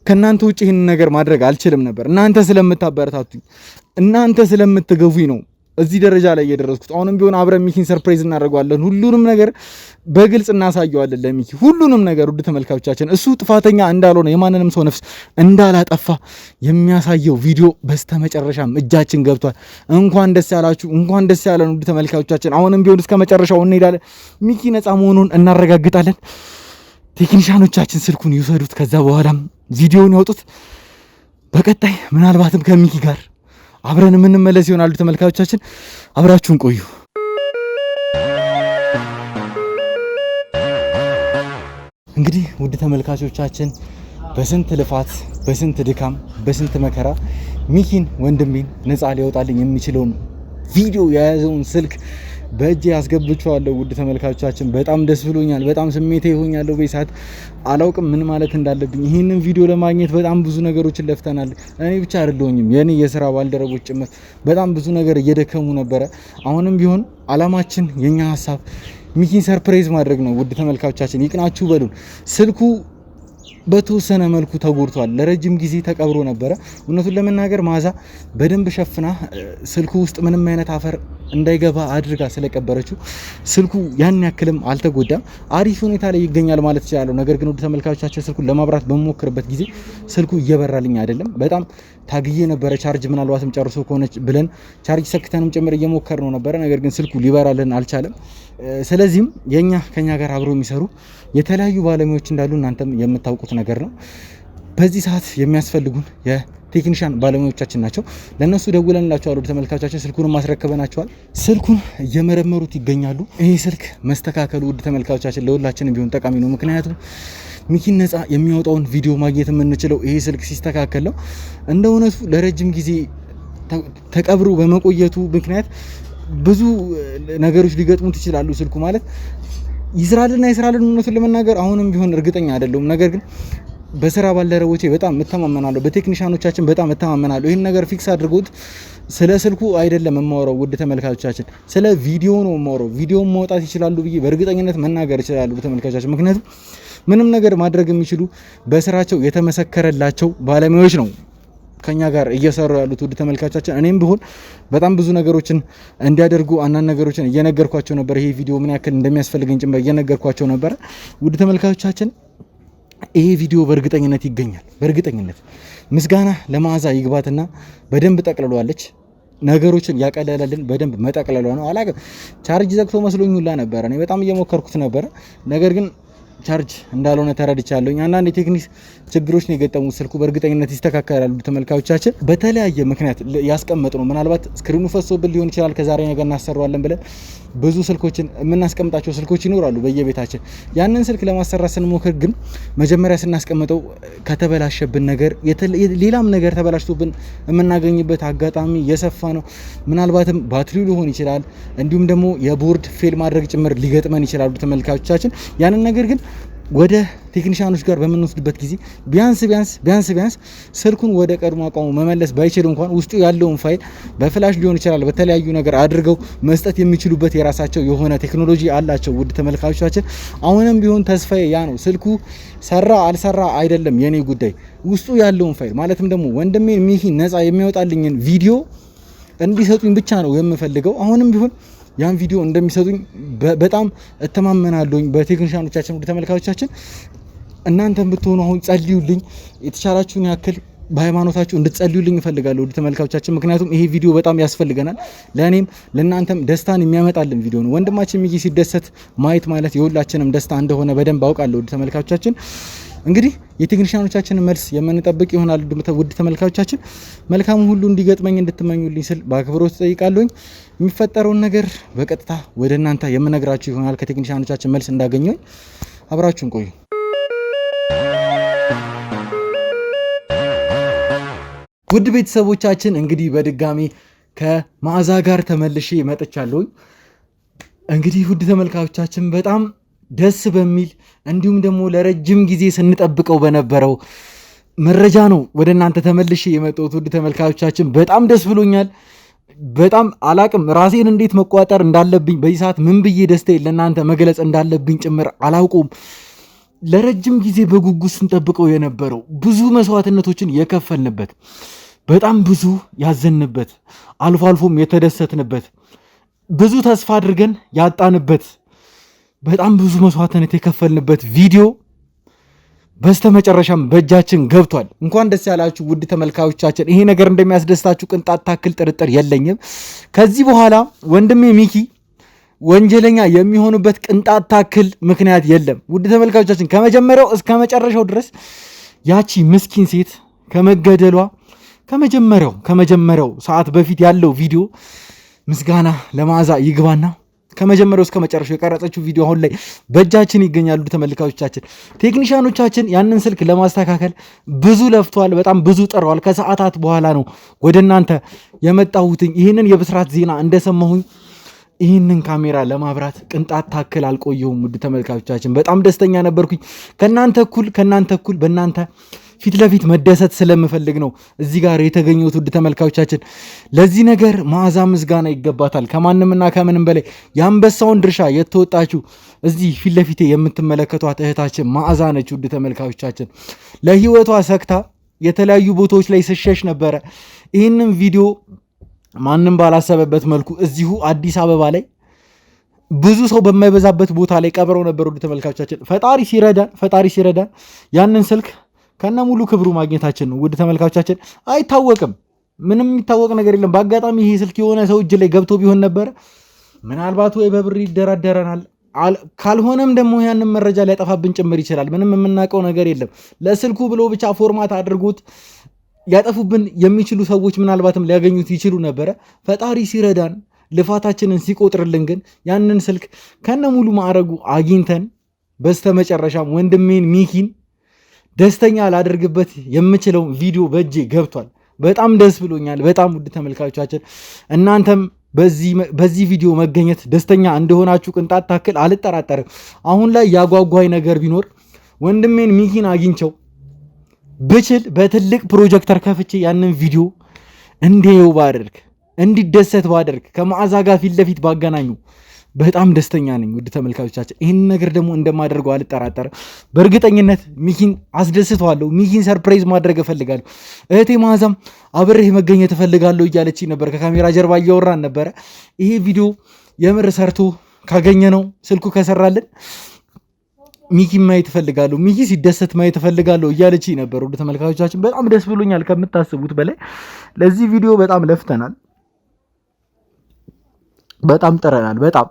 ከእናንተ ውጭ ይህንን ነገር ማድረግ አልችልም ነበር። እናንተ ስለምታበረታቱኝ፣ እናንተ ስለምትገፉኝ ነው እዚህ ደረጃ ላይ እየደረስኩት። አሁንም ቢሆን አብረን ሚኪን ሰርፕራይዝ እናደርገዋለን። ሁሉንም ነገር በግልጽ እናሳየዋለን ለሚኪ ሁሉንም ነገር። ውድ ተመልካቾቻችን እሱ ጥፋተኛ እንዳልሆነ የማንንም ሰው ነፍስ እንዳላጠፋ የሚያሳየው ቪዲዮ በስተመጨረሻም እጃችን ገብቷል። እንኳን ደስ ያላችሁ፣ እንኳን ደስ ያለን ውድ ተመልካቾቻችን። አሁንም ቢሆን እስከ መጨረሻው እንሄዳለን። ሚኪ ነፃ መሆኑን እናረጋግጣለን። ቴክኒሻኖቻችን ስልኩን ይውሰዱት፣ ከዛ በኋላም ቪዲዮውን ያውጡት። በቀጣይ ምናልባትም ከሚኪ ጋር አብረን የምንመለስ ይሆናሉ። ተመልካቾቻችን አብራችሁን ቆዩ። እንግዲህ ውድ ተመልካቾቻችን በስንት ልፋት፣ በስንት ድካም፣ በስንት መከራ ሚኪን ወንድሜን ነፃ ሊያወጣልኝ የሚችለውን ቪዲዮ የያዘውን ስልክ በእጄ አስገብቼዋለሁ። ውድ ተመልካቾቻችን በጣም ደስ ብሎኛል። በጣም ስሜቴ ሆኛለሁ። በሰዓት አላውቅም ምን ማለት እንዳለብኝ። ይህንን ቪዲዮ ለማግኘት በጣም ብዙ ነገሮችን ለፍተናል። እኔ ብቻ አይደለሁኝም፣ የኔ የስራ ባልደረቦች ጭምር በጣም ብዙ ነገር እየደከሙ ነበረ። አሁንም ቢሆን አላማችን የኛ ሀሳብ ሚኪን ሰርፕራይዝ ማድረግ ነው። ውድ ተመልካቾቻችን ይቅናችሁ በሉን። ስልኩ በተወሰነ መልኩ ተጎድቷል። ለረጅም ጊዜ ተቀብሮ ነበረ። እውነቱን ለመናገር ማዛ በደንብ ሸፍና ስልኩ ውስጥ ምንም አይነት አፈር እንዳይገባ አድርጋ ስለቀበረችው ስልኩ ያን ያክልም አልተጎዳም። አሪፍ ሁኔታ ላይ ይገኛል ማለት ይችላል። ነገር ግን ወደ ተመልካቾቻችን ስልኩን ለማብራት በመሞክርበት ጊዜ ስልኩ እየበራልኝ አይደለም። በጣም ታግዬ ነበረ። ቻርጅ ምናልባትም ጨርሶ ከሆነች ብለን ቻርጅ ሰክተንም ጭምር እየሞከር ነው ነበረ። ነገር ግን ስልኩ ሊበራልን አልቻለም። ስለዚህም ከኛ ጋር አብረው የሚሰሩ የተለያዩ ባለሙያዎች እንዳሉ እናንተም የምታውቁት ነገር ነው። በዚህ ሰዓት የሚያስፈልጉን የቴክኒሻን ባለሙያዎቻችን ናቸው። ለነሱ ደውለንላቸዋል። ወደ ተመልካቾቻችን ስልኩንም ማስረከበናቸዋል። ስልኩን እየመረመሩት ይገኛሉ። ይሄ ስልክ መስተካከሉ ውድ ተመልካቾቻችን ለሁላችንም ቢሆን ጠቃሚ ነው። ምክንያቱም ሚኪን ነፃ የሚያወጣውን ቪዲዮ ማግኘት የምንችለው ይሄ ስልክ ሲስተካከል ነው። እንደ እውነቱ ለረጅም ጊዜ ተቀብሮ በመቆየቱ ምክንያት ብዙ ነገሮች ሊገጥሙት ይችላሉ። ስልኩ ማለት ይስራልና እውነቱን ለመናገር አሁንም ቢሆን እርግጠኛ አይደለሁም። ነገር ግን በስራ ባልደረቦቼ በጣም እተማመናለሁ፣ በቴክኒሻኖቻችን በጣም እተማመናለሁ። ይህን ነገር ፊክስ አድርጎት ስለ ስልኩ አይደለም የማወራው ውድ ተመልካቾቻችን፣ ስለ ቪዲዮ ነው የማወራው። ቪዲዮን ማውጣት ይችላሉ ብዬ በእርግጠኝነት መናገር ይችላሉ ተመልካቾቻችን። ምክንያቱም ምንም ነገር ማድረግ የሚችሉ በስራቸው የተመሰከረላቸው ባለሙያዎች ነው ከኛ ጋር እየሰሩ ያሉት ውድ ተመልካቾቻችን። እኔም ቢሆን በጣም ብዙ ነገሮችን እንዲያደርጉ አንዳንድ ነገሮችን እየነገርኳቸው ነበር። ይሄ ቪዲዮ ምን ያክል እንደሚያስፈልገኝ ጭምር እየነገርኳቸው ነበር። ውድ ተመልካቾቻችን ይሄ ቪዲዮ በእርግጠኝነት ይገኛል። በእርግጠኝነት ምስጋና ለማዛ ይግባትና በደንብ ጠቅልሏለች። ነገሮችን ያቀለለልን በደንብ መጠቅለሏ ነው። አላውቅም ቻርጅ ዘግቶ መስሎኝ ሁላ ነበር። እኔ በጣም እየሞከርኩት ነበር። ነገር ግን ቻርጅ እንዳልሆነ ተረድቻለሁ። አንዳንድ የቴክኒክ ችግሮች ነው የገጠሙት። ስልኩ በእርግጠኝነት ይስተካከላሉ ተመልካቾቻችን። በተለያየ ምክንያት ያስቀመጥነው ምናልባት ስክሪኑ ፈሶብን ሊሆን ይችላል። ከዛሬ ነገ እናሰራዋለን ብለን ብዙ ስልኮችን የምናስቀምጣቸው ስልኮች ይኖራሉ በየቤታችን። ያንን ስልክ ለማሰራት ስንሞክር ግን መጀመሪያ ስናስቀምጠው ከተበላሸብን ነገር ሌላም ነገር ተበላሽቶብን የምናገኝበት አጋጣሚ የሰፋ ነው። ምናልባትም ባትሪው ሊሆን ይችላል፣ እንዲሁም ደግሞ የቦርድ ፌል ማድረግ ጭምር ሊገጥመን ይችላሉ ተመልካቾቻችን። ያንን ነገር ግን ወደ ቴክኒሻኖች ጋር በምንወስድበት ጊዜ ቢያንስ ስልኩን ወደ ቀድሞ አቋሙ መመለስ ባይችል እንኳን ውስጡ ያለውን ፋይል በፍላሽ ሊሆን ይችላል በተለያዩ ነገር አድርገው መስጠት የሚችሉበት የራሳቸው የሆነ ቴክኖሎጂ አላቸው። ውድ ተመልካቾቻችን አሁንም ቢሆን ተስፋዬ ያ ነው። ስልኩ ሰራ አልሰራ አይደለም የኔ ጉዳይ፣ ውስጡ ያለውን ፋይል ማለትም ደግሞ ወንድሜን ሚኪ ነፃ የሚያወጣልኝን ቪዲዮ እንዲሰጡኝ ብቻ ነው የምፈልገው። አሁንም ቢሆን ያን ቪዲዮ እንደሚሰጡኝ በጣም እተማመናለሁኝ በቴክኒሻኖቻችን። ወደ ተመልካቾቻችን እናንተም ብትሆኑ አሁን ጸልዩልኝ፣ የተቻላችሁን ያክል በሃይማኖታችሁ እንድትጸልዩልኝ እፈልጋለሁ ወደ ተመልካቾቻችን። ምክንያቱም ይሄ ቪዲዮ በጣም ያስፈልገናል። ለእኔም ለእናንተም ደስታን የሚያመጣልን ቪዲዮ ነው። ወንድማችን ሚኪ ሲደሰት ማየት ማለት የሁላችንም ደስታ እንደሆነ በደንብ አውቃለሁ ወደ ተመልካቾቻችን። እንግዲህ የቴክኒሻኖቻችንን መልስ የምንጠብቅ ይሆናል። ውድ ተመልካቾቻችን መልካም ሁሉ እንዲገጥመኝ እንድትመኙልኝ ስል በአክብሮት ጠይቃለሁኝ። የሚፈጠረውን ነገር በቀጥታ ወደ እናንተ የምነግራችሁ ይሆናል። ከቴክኒሻኖቻችን መልስ እንዳገኘኝ አብራችሁን ቆዩ። ውድ ቤተሰቦቻችን እንግዲህ በድጋሚ ከማዕዛ ጋር ተመልሼ መጥቻለሁኝ። እንግዲህ ውድ ተመልካቾቻችን በጣም ደስ በሚል እንዲሁም ደግሞ ለረጅም ጊዜ ስንጠብቀው በነበረው መረጃ ነው ወደ እናንተ ተመልሼ የመጣሁት። ውድ ተመልካቾቻችን በጣም ደስ ብሎኛል። በጣም አላቅም ራሴን እንዴት መቋጠር እንዳለብኝ፣ በዚህ ሰዓት ምን ብዬ ደስታዬን ለእናንተ መግለጽ እንዳለብኝ ጭምር አላውቁም። ለረጅም ጊዜ በጉጉት ስንጠብቀው የነበረው ብዙ መስዋዕትነቶችን የከፈልንበት፣ በጣም ብዙ ያዘንበት፣ አልፎ አልፎም የተደሰትንበት፣ ብዙ ተስፋ አድርገን ያጣንበት፣ በጣም ብዙ መስዋዕትነት የከፈልንበት ቪዲዮ በስተመጨረሻም በእጃችን ገብቷል። እንኳን ደስ ያላችሁ ውድ ተመልካቾቻችን። ይሄ ነገር እንደሚያስደስታችሁ ቅንጣት ታክል ጥርጥር የለኝም። ከዚህ በኋላ ወንድሜ ሚኪ ወንጀለኛ የሚሆኑበት ቅንጣት ታክል ምክንያት የለም። ውድ ተመልካቾቻችን ከመጀመሪያው እስከ መጨረሻው ድረስ ያቺ ምስኪን ሴት ከመገደሏ ከመጀመሪያው ሰዓት በፊት ያለው ቪዲዮ ምስጋና ለማዕዛ ይግባና ከመጀመሪያው እስከ መጨረሻው የቀረጸችው ቪዲዮ አሁን ላይ በእጃችን ይገኛሉ። ተመልካቾቻችን ቴክኒሻኖቻችን ያንን ስልክ ለማስተካከል ብዙ ለፍተዋል፣ በጣም ብዙ ጥረዋል። ከሰዓታት በኋላ ነው ወደ እናንተ የመጣሁትኝ። ይህንን የብስራት ዜና እንደሰማሁኝ ይህንን ካሜራ ለማብራት ቅንጣት ታክል አልቆየሁም። ውድ ተመልካቾቻችን በጣም ደስተኛ ነበርኩኝ። ከእናንተ እኩል በእናንተ ፊት ለፊት መደሰት ስለምፈልግ ነው እዚህ ጋር የተገኘሁት። ውድ ተመልካቾቻችን ለዚህ ነገር መዓዛ ምስጋና ይገባታል። ከማንምና ከምንም በላይ የአንበሳውን ድርሻ የተወጣችው እዚህ ፊት ለፊቴ የምትመለከቷት እህታችን መዓዛ ነች። ውድ ተመልካቾቻችን ለህይወቷ ሰግታ የተለያዩ ቦታዎች ላይ ስሸሽ ነበረ። ይህንን ቪዲዮ ማንም ባላሰበበት መልኩ እዚሁ አዲስ አበባ ላይ ብዙ ሰው በማይበዛበት ቦታ ላይ ቀብረው ነበር። ውድ ተመልካቾቻችን ፈጣሪ ሲረዳን ያንን ስልክ ከነ ሙሉ ክብሩ ማግኘታችን ነው። ውድ ተመልካቾቻችን አይታወቅም፣ ምንም የሚታወቅ ነገር የለም። በአጋጣሚ ይሄ ስልክ የሆነ ሰው እጅ ላይ ገብቶ ቢሆን ነበረ ምናልባት ወይ በብር ይደራደረናል፣ ካልሆነም ደግሞ ያንን መረጃ ሊያጠፋብን ጭምር ይችላል። ምንም የምናውቀው ነገር የለም። ለስልኩ ብሎ ብቻ ፎርማት አድርጎት ሊያጠፉብን የሚችሉ ሰዎች ምናልባትም ሊያገኙት ይችሉ ነበረ። ፈጣሪ ሲረዳን ልፋታችንን ሲቆጥርልን ግን ያንን ስልክ ከነ ሙሉ ማዕረጉ አግኝተን በስተመጨረሻም ወንድሜን ሚኪን ደስተኛ ላደርግበት የምችለው ቪዲዮ በእጄ ገብቷል። በጣም ደስ ብሎኛል። በጣም ውድ ተመልካቾቻችን እናንተም በዚህ ቪዲዮ መገኘት ደስተኛ እንደሆናችሁ ቅንጣት ታክል አልጠራጠርም። አሁን ላይ ያጓጓኝ ነገር ቢኖር ወንድሜን ሚኪን አግኝቸው ብችል በትልቅ ፕሮጀክተር ከፍቼ ያንን ቪዲዮ እንዲየው ባደርግ እንዲደሰት ባደርግ ከመዓዛ ጋር ፊት ለፊት ባገናኙ በጣም ደስተኛ ነኝ። ውድ ተመልካቾቻችን ይህን ነገር ደግሞ እንደማደርገው አልጠራጠርም። በእርግጠኝነት ሚኪን አስደስተዋለሁ። ሚኪን ሰርፕራይዝ ማድረግ እፈልጋለሁ። እህቴ መዓዛም አብሬህ መገኘት እፈልጋለሁ እያለች ነበር። ከካሜራ ጀርባ እያወራን ነበረ። ይሄ ቪዲዮ የምር ሰርቶ ካገኘ ነው ስልኩ ከሰራልን ሚኪን ማየት እፈልጋለሁ፣ ሚኪ ሲደሰት ማየት እፈልጋለሁ እያለች ነበር። ውድ ተመልካቾቻችን በጣም ደስ ብሎኛል ከምታስቡት በላይ። ለዚህ ቪዲዮ በጣም ለፍተናል፣ በጣም ጥረናል። በጣም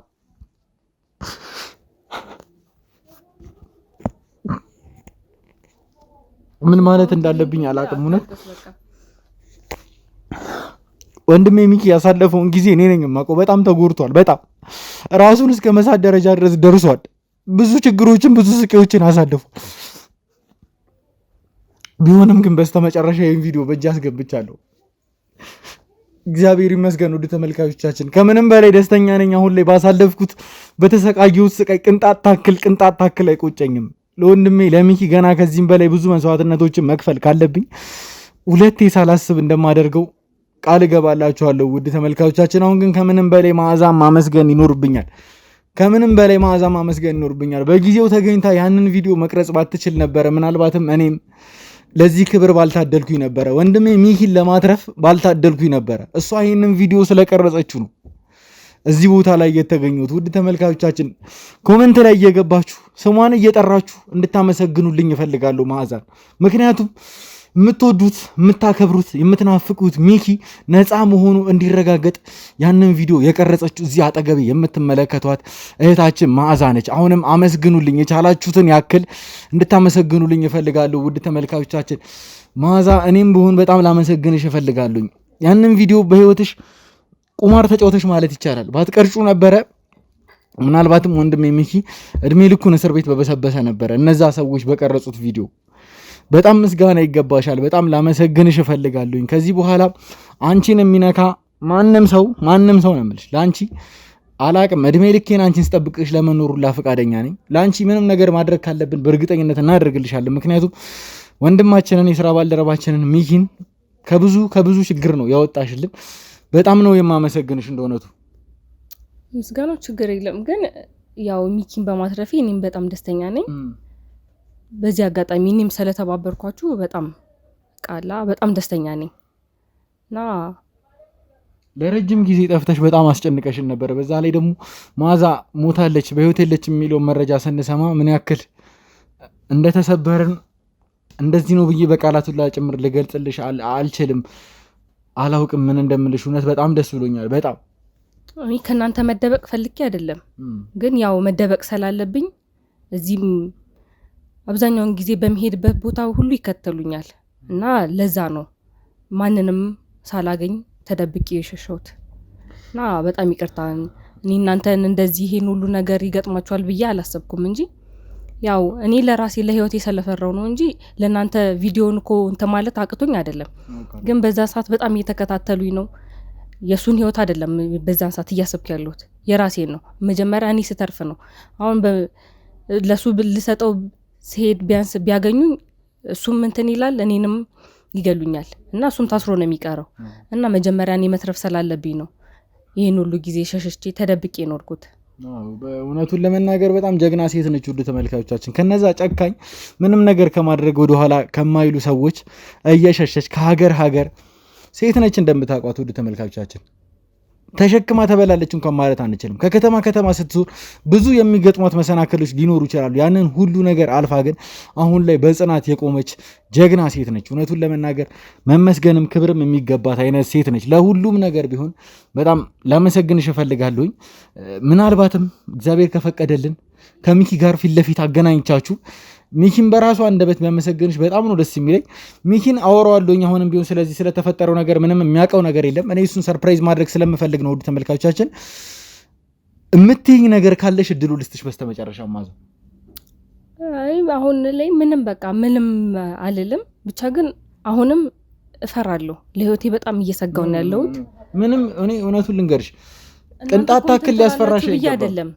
ምን ማለት እንዳለብኝ አላውቅም። እውነት ወንድሜ ሚኪ ያሳለፈውን ጊዜ እኔ ነኝ የማውቀው። በጣም ተጎድቷል። በጣም ራሱን እስከ መሳት ደረጃ ድረስ ደርሷል። ብዙ ችግሮችን ብዙ ስቃዮችን አሳልፏል። ቢሆንም ግን በስተመጨረሻ ይህን ቪዲዮ በእጅ አስገብቻለሁ። እግዚአብሔር ይመስገን። ውድ ተመልካቾቻችን ከምንም በላይ ደስተኛ ነኝ። አሁን ላይ ባሳለፍኩት በተሰቃየሁት ስቃይ ቅንጣት ታክል አይቆጨኝም። ለወንድሜ ለሚኪ ገና ከዚህም በላይ ብዙ መስዋዕትነቶችን መክፈል ካለብኝ ሁለቴ ሳላስብ እንደማደርገው ቃል እገባላችኋለሁ። ውድ ተመልካቾቻችን አሁን ግን ከምንም በላይ መዓዛ ማመስገን ይኖርብኛል። በጊዜው ተገኝታ ያንን ቪዲዮ መቅረጽ ባትችል ነበረ ምናልባትም እኔም ለዚህ ክብር ባልታደልኩኝ ነበረ። ወንድሜ ሚኪን ለማትረፍ ባልታደልኩኝ ነበረ። እሷ ይህንን ቪዲዮ ስለቀረጸችው ነው እዚህ ቦታ ላይ የተገኙት። ውድ ተመልካቾቻችን ኮመንት ላይ እየገባችሁ ስሟን እየጠራችሁ እንድታመሰግኑልኝ እፈልጋለሁ መዓዛን። ምክንያቱም የምትወዱት የምታከብሩት የምትናፍቁት ሚኪ ነፃ መሆኑ እንዲረጋገጥ ያንን ቪዲዮ የቀረጸችው እዚህ አጠገቤ የምትመለከቷት እህታችን መዓዛ ነች። አሁንም አመስግኑልኝ፣ የቻላችሁትን ያክል እንድታመሰግኑልኝ እፈልጋለሁ። ውድ ተመልካቾቻችን መዓዛ እኔም ብሆን በጣም ላመሰግንሽ እፈልጋለሁ። ያንን ቪዲዮ በህይወትሽ ቁማር ተጫውተሽ ማለት ይቻላል ባትቀርጩ ነበረ ምናልባትም ወንድሜ ሚኪ እድሜ ልኩን እስር ቤት በበሰበሰ ነበረ እነዛ ሰዎች በቀረጹት ቪዲዮ። በጣም ምስጋና ይገባሻል። በጣም ላመሰግንሽ እፈልጋለሁ። ከዚህ በኋላ አንቺን የሚነካ ማንም ሰው ነው የምልሽ። ለአንቺ አላቅም እድሜ ልኬን አንቺን ስጠብቅሽ ለመኖር ሁላ ፈቃደኛ ነኝ። ለአንቺ ምንም ነገር ማድረግ ካለብን በእርግጠኝነት እናደርግልሻለን። ምክንያቱም ወንድማችንን የስራ ባልደረባችንን ሚኪን ከብዙ ችግር ነው ያወጣሽልን። በጣም ነው የማመሰግንሽ። እንደሆነቱ ምስጋናው ችግር የለም፣ ግን ያው ሚኪን በማትረፊ እኔም በጣም ደስተኛ ነኝ። በዚህ አጋጣሚ እኔም ስለተባበርኳችሁ በጣም ደስተኛ ነኝ እና ለረጅም ጊዜ ጠፍተሽ በጣም አስጨንቀሽን ነበር። በዛ ላይ ደግሞ መዓዛ ሞታለች በህይወት የለች የሚለውን መረጃ ስንሰማ ምን ያክል እንደተሰበርን እንደዚህ ነው ብዬ በቃላት ሁላ ጭምር ልገልጽልሽ አልችልም። አላውቅም ምን እንደምልሽ። እውነት በጣም ደስ ብሎኛል። በጣም እኔ ከእናንተ መደበቅ ፈልጌ አይደለም፣ ግን ያው መደበቅ ስላለብኝ እዚህም አብዛኛውን ጊዜ በሚሄድበት ቦታ ሁሉ ይከተሉኛል እና ለዛ ነው ማንንም ሳላገኝ ተደብቄ የሸሸሁት እና በጣም ይቅርታ። እኔ እናንተን እንደዚህ ይሄን ሁሉ ነገር ይገጥማችኋል ብዬ አላሰብኩም እንጂ ያው እኔ ለራሴ ለህይወቴ ስለፈራው ነው እንጂ ለእናንተ ቪዲዮን እኮ እንትን ማለት አቅቶኝ አይደለም። ግን በዛ ሰዓት በጣም እየተከታተሉኝ ነው። የሱን ህይወት አይደለም በዛን ሰዓት እያሰብኩ ያለሁት የራሴን ነው። መጀመሪያ እኔ ስተርፍ ነው። አሁን ለሱ ልሰጠው ሲሄድ ቢያንስ ቢያገኙኝ እሱም እንትን ይላል እኔንም ይገሉኛል እና እሱም ታስሮ ነው የሚቀረው እና መጀመሪያ እኔ መትረፍ ስላለብኝ ነው ይሄን ሁሉ ጊዜ ሸሽቼ ተደብቄ ኖርኩት። በእውነቱን ለመናገር በጣም ጀግና ሴት ነች። ውድ ተመልካቾቻችን ከነዛ ጨካኝ ምንም ነገር ከማድረግ ወደ ኋላ ከማይሉ ሰዎች እየሸሸች ከሀገር ሴት ነች እንደምታውቋት። ውድ ተመልካቾቻችን ተሸክማ ተበላለች እንኳን ማለት አንችልም። ከከተማ ስትዞር ብዙ የሚገጥሟት መሰናክሎች ሊኖሩ ይችላሉ። ያንን ሁሉ ነገር አልፋ ግን አሁን ላይ በጽናት የቆመች ጀግና ሴት ነች። እውነቱን ለመናገር መመስገንም ክብርም የሚገባት አይነት ሴት ነች። ለሁሉም ነገር ቢሆን በጣም ላመሰግንሽ እፈልጋለሁኝ። ምናልባትም እግዚአብሔር ከፈቀደልን ከሚኪ ጋር ፊት ለፊት አገናኝቻችሁ ሚኪን በራሱ አንደበት ቢያመሰግንሽ በጣም ነው ደስ የሚለኝ። ሚኪን አወራዋለሁኝ አሁንም ቢሆን ስለዚህ ስለተፈጠረው ነገር ምንም የሚያውቀው ነገር የለም። እኔ እሱን ሰርፕራይዝ ማድረግ ስለምፈልግ ነው። ውድ ተመልካቾቻችን እምትይኝ ነገር ካለሽ እድሉ ልስጥሽ በስተመጨረሻ ማዘ። አሁን ላይ ምንም አልልም። ብቻ ግን አሁንም እፈራለሁ። ለህይወቴ በጣም እየሰጋው ነው ያለሁት። ምንም እኔ እውነቱን ልንገርሽ ቅንጣት ታክል ሊያስፈራሽ አይደለም።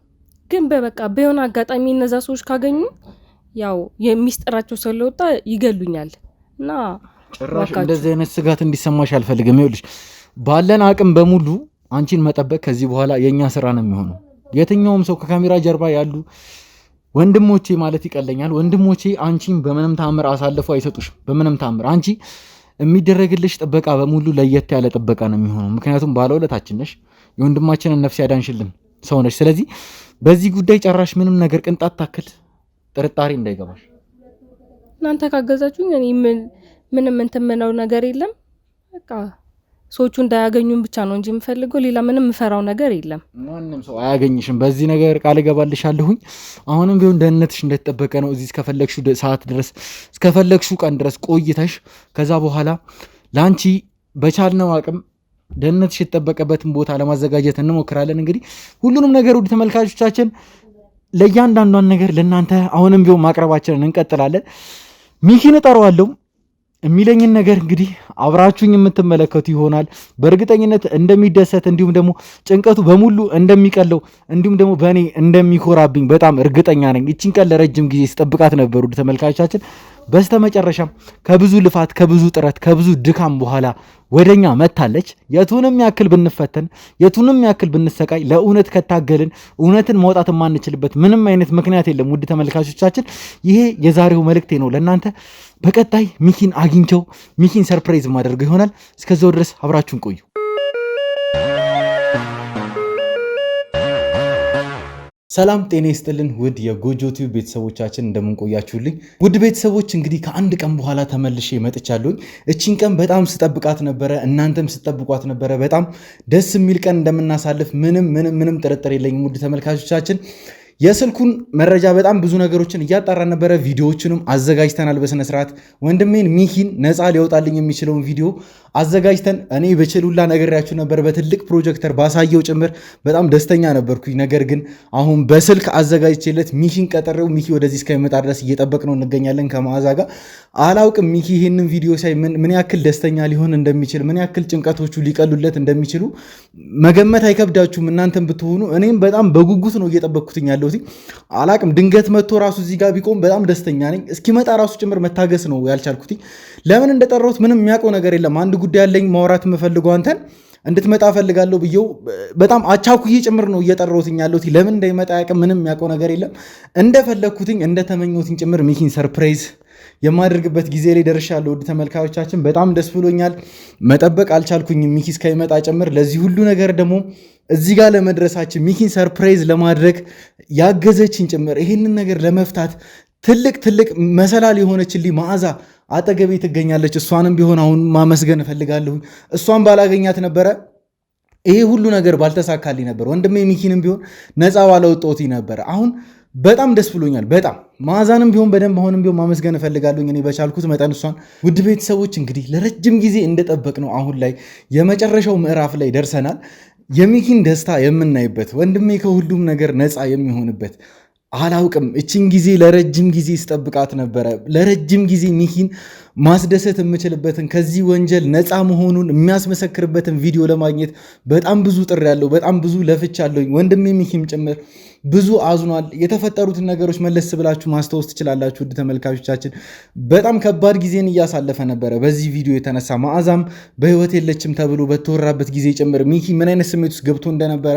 ግን በበቃ በሆነ አጋጣሚ እነዛ ሰዎች ካገኙ ያው የሚስጥራቸው ስለወጣ ይገሉኛል እና ጭራሽ እንደዚህ አይነት ስጋት እንዲሰማሽ አልፈልግም። ይኸውልሽ ባለን አቅም በሙሉ አንቺን መጠበቅ ከዚህ በኋላ የኛ ስራ ነው የሚሆነው። የትኛውም ሰው ከካሜራ ጀርባ ያሉ ወንድሞቼ ማለት ይቀለኛል፣ ወንድሞቼ አንቺን በምንም ታምር አሳልፎ አይሰጡሽም። በምንም ታምር አንቺ የሚደረግልሽ ጥበቃ በሙሉ ለየት ያለ ጥበቃ ነው የሚሆነው። ምክንያቱም ባለውለታችን ነሽ፣ የወንድማችንን ነፍስ ያዳንሽልን ሰው ነሽ። ስለዚህ በዚህ ጉዳይ ጨራሽ ምንም ነገር ቅንጣት ታክል ጥርጣሬ እንዳይገባሽ። እናንተ ካገዛችሁኝ እኔ ምንም እንትምነው ነገር የለም። በቃ ሰዎቹ እንዳያገኙን ብቻ ነው እንጂ የምፈልገው ሌላ ምንም ምፈራው ነገር የለም። ማንም ሰው አያገኝሽም። በዚህ ነገር ቃል እገባልሻለሁኝ። አሁንም ቢሆን ደህንነትሽ እንደተጠበቀ ነው። እዚህ እስከፈለግሽው ሰዓት ድረስ እስከፈለግሽው ቀን ድረስ ቆይተሽ ከዛ በኋላ ላንቺ በቻልነው አቅም ደህንነትሽ የተጠበቀበትን ቦታ ለማዘጋጀት እንሞክራለን። እንግዲህ ሁሉንም ነገር ውድ ተመልካቾቻችን ለእያንዳንዷን ነገር ለእናንተ አሁንም ቢሆን ማቅረባችንን እንቀጥላለን። ሚኪን እጠራዋለሁ። የሚለኝን ነገር እንግዲህ አብራችሁኝ የምትመለከቱ ይሆናል። በእርግጠኝነት እንደሚደሰት እንዲሁም ደግሞ ጭንቀቱ በሙሉ እንደሚቀለው እንዲሁም ደግሞ በእኔ እንደሚኮራብኝ በጣም እርግጠኛ ነኝ። እቺን ቀን ለረጅም ጊዜ ስጠብቃት ነበሩ ተመልካቾቻችን። በስተመጨረሻም ከብዙ ልፋት ከብዙ ጥረት ከብዙ ድካም በኋላ ወደኛ መታለች። የቱንም ያክል ብንፈተን የቱንም ያክል ብንሰቃይ ለእውነት ከታገልን እውነትን ማውጣት የማንችልበት ምንም አይነት ምክንያት የለም። ውድ ተመልካቾቻችን ይሄ የዛሬው መልእክቴ ነው ለእናንተ። በቀጣይ ሚኪን አግኝቸው ሚኪን ሰርፕራይዝ ማድረገው ይሆናል። እስከዛው ድረስ አብራችሁን ቆዩ። ሰላም ጤና ይስጥልን ውድ የጎጆ ቲዩብ ቤተሰቦቻችን እንደምንቆያችሁልኝ። ውድ ቤተሰቦች እንግዲህ ከአንድ ቀን በኋላ ተመልሼ መጥቻለሁኝ። እቺን ቀን በጣም ስጠብቃት ነበረ፣ እናንተም ስጠብቋት ነበረ። በጣም ደስ የሚል ቀን እንደምናሳልፍ ምንም ጥርጥር የለኝም። ውድ ተመልካቾቻችን የስልኩን መረጃ በጣም ብዙ ነገሮችን እያጣራ ነበረ። ቪዲዮዎችንም አዘጋጅተናል በስነ ስርዓት። ወንድሜን ሚኪን ነፃ ሊያወጣልኝ የሚችለውን ቪዲዮ አዘጋጅተን እኔ በችሉላ ነገራችሁ ነበር፣ በትልቅ ፕሮጀክተር ባሳየው ጭምር በጣም ደስተኛ ነበርኩኝ። ነገር ግን አሁን በስልክ አዘጋጅቼለት ሚኪን ቀጠሬው ሚኪ ወደዚህ እስከሚመጣ ድረስ እየጠበቅነው እንገኛለን ከመዓዛ ጋር። አላውቅም ሚኪ ይህንን ቪዲዮ ሳይ ምን ያክል ደስተኛ ሊሆን እንደሚችል ምን ያክል ጭንቀቶቹ ሊቀሉለት እንደሚችሉ መገመት አይከብዳችሁም እናንተም ብትሆኑ። እኔም በጣም በጉጉት ነው እየጠበቅኩትኝ ያለው። አላቅም ድንገት መጥቶ ራሱ እዚህ ጋር ቢቆም በጣም ደስተኛ ነኝ። እስኪመጣ ራሱ ጭምር መታገስ ነው ያልቻልኩት። ለምን እንደጠራሁት ምንም የሚያውቀው ነገር የለም። አንድ ጉዳይ ያለኝ ማውራት የምፈልገው አንተን እንድትመጣ ፈልጋለሁ ብዬው በጣም አቻኩዬ ጭምር ነው እየጠራሁትኝ ያለሁት። ለምን እንዳይመጣ ያውቅም ምንም የሚያውቀው ነገር የለም። እንደፈለግኩትኝ እንደተመኘሁትኝ ጭምር ሚኪን ሰርፕራይዝ የማደርግበት ጊዜ ላይ ደርሻለሁ። ውድ ተመልካቾቻችን በጣም ደስ ብሎኛል። መጠበቅ አልቻልኩኝም ሚኪ እስከሚመጣ ጭምር። ለዚህ ሁሉ ነገር ደግሞ እዚህ ጋር ለመድረሳችን ሚኪን ሰርፕራይዝ ለማድረግ ያገዘችን ጭምር ይህንን ነገር ለመፍታት ትልቅ መሰላል የሆነችልኝ መዓዛ አጠገቤ ትገኛለች። እሷንም ቢሆን አሁን ማመስገን እፈልጋለሁ። እሷን ባላገኛት ነበረ ይሄ ሁሉ ነገር ባልተሳካልኝ ነበር። ወንድሜ ሚኪንም ቢሆን ነፃ ባላወጣሁት ነበር። አሁን በጣም ደስ ብሎኛል። በጣም መዓዛንም ቢሆን በደንብ አሁንም ቢሆን ማመስገን እፈልጋለሁ እኔ በቻልኩት መጠን እሷን። ውድ ቤተሰቦች እንግዲህ ለረጅም ጊዜ እንደጠበቅነው አሁን ላይ የመጨረሻው ምዕራፍ ላይ ደርሰናል። የሚኪን ደስታ የምናይበት ወንድሜ ከሁሉም ነገር ነፃ የሚሆንበት አላውቅም። እቺን ጊዜ ለረጅም ጊዜ ስጠብቃት ነበረ። ለረጅም ጊዜ ሚኪን ማስደሰት የምችልበትን ከዚህ ወንጀል ነፃ መሆኑን የሚያስመሰክርበትን ቪዲዮ ለማግኘት በጣም ብዙ ጥሪ ያለው በጣም ብዙ ለፍቻለሁኝ። ወንድሜ ሚኪም ጭምር ብዙ አዝኗል። የተፈጠሩትን ነገሮች መለስ ብላችሁ ማስታወስ ትችላላችሁ። ውድ ተመልካቾቻችን በጣም ከባድ ጊዜን እያሳለፈ ነበረ። በዚህ ቪዲዮ የተነሳ መዓዛም በህይወት የለችም ተብሎ በተወራበት ጊዜ ጭምር ሚኪ ምን አይነት ስሜት ውስጥ ገብቶ እንደነበረ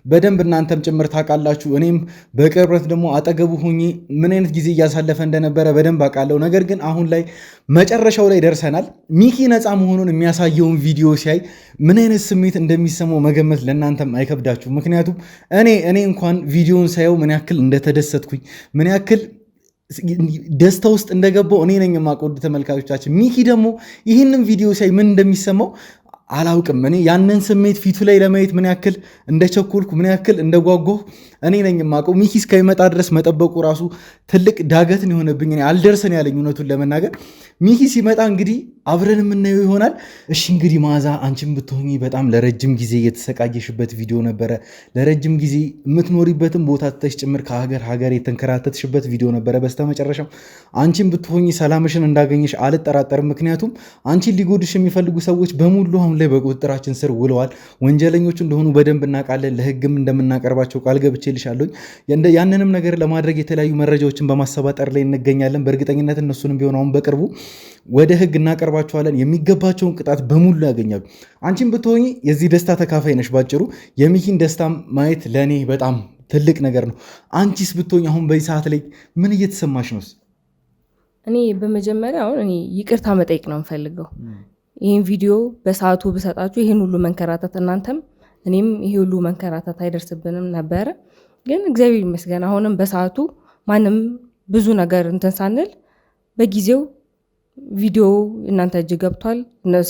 በደንብ እናንተም ጭምር ታውቃላችሁ። እኔም በቅርበት ደግሞ አጠገቡ ሆኜ ምን አይነት ጊዜ እያሳለፈ እንደነበረ በደንብ አውቃለሁ። ነገር ግን አሁን ላይ መጨረሻው ላይ ደርሰናል። ሚኪ ነፃ መሆኑን የሚያሳየውን ቪዲዮ ሲያይ ምን አይነት ስሜት እንደሚሰማው መገመት ለእናንተም አይከብዳችሁ። ምክንያቱም እኔ እንኳን ቪዲዮውን ሳየው ምን ያክል እንደተደሰትኩኝ ምን ያክል ደስታ ውስጥ እንደገባው እኔ ነኝ የማውቀው። ተመልካቾቻችን ሚኪ ደግሞ ይህንን ቪዲዮ ሲያይ ምን እንደሚሰማው አላውቅም። እኔ ያንን ስሜት ፊቱ ላይ ለማየት ምን ያክል እንደቸኮልኩ ምን ያክል እንደጓጓሁ እኔ ነኝ የማውቀው። ሚኪ እስከሚመጣ ድረስ መጠበቁ ራሱ ትልቅ ዳገትን የሆነብኝ እኔ አልደርሰን ያለኝ እውነቱን ለመናገር። ሚኪ ሲመጣ እንግዲህ አብረን የምናየው ይሆናል። እሺ እንግዲህ መዓዛ አንቺም ብትሆኚ በጣም ለረጅም ጊዜ የተሰቃየሽበት ቪዲዮ ነበረ። ለረጅም ጊዜ የምትኖሪበትን ቦታ ትተሽ ጭምር ከሀገር ሀገር የተንከራተትሽበት ቪዲዮ ነበረ። በስተመጨረሻም አንቺም ብትሆኚ ሰላምሽን እንዳገኘሽ አልጠራጠርም። ምክንያቱም አንቺን ሊጎድሽ የሚፈልጉ ሰዎች በሙሉ አሁን ላይ በቁጥጥራችን ስር ውለዋል። ወንጀለኞቹ እንደሆኑ በደንብ እናውቃለን። ለህግም እንደምናቀርባቸው ቃል ገብቼልሻለሁ። ያንንም ነገር ለማድረግ የተለያዩ መረጃዎችን በማሰባጠር ላይ እንገኛለን። በእርግጠኝነት እነሱንም ቢሆን አሁን በቅርቡ ወደ ህግ እናቀርባቸዋለን። የሚገባቸውን ቅጣት በሙሉ ያገኛሉ። አንቺም ብትሆኚ የዚህ ደስታ ተካፋይ ነሽ። ባጭሩ የሚኪን ደስታ ማየት ለእኔ በጣም ትልቅ ነገር ነው። አንቺስ ብትሆኚ አሁን በዚህ ሰዓት ላይ ምን እየተሰማሽ ነው? እኔ በመጀመሪያ አሁን እኔ ይቅርታ መጠየቅ ነው የምፈልገው። ይህን ቪዲዮ በሰዓቱ ብሰጣችሁ ይህን ሁሉ መንከራተት እናንተም እኔም ይሄ ሁሉ መንከራተት አይደርስብንም ነበረ። ግን እግዚአብሔር ይመስገን አሁንም በሰዓቱ ማንም ብዙ ነገር እንትን ሳንል በጊዜው ቪዲዮ እናንተ እጅ ገብቷል።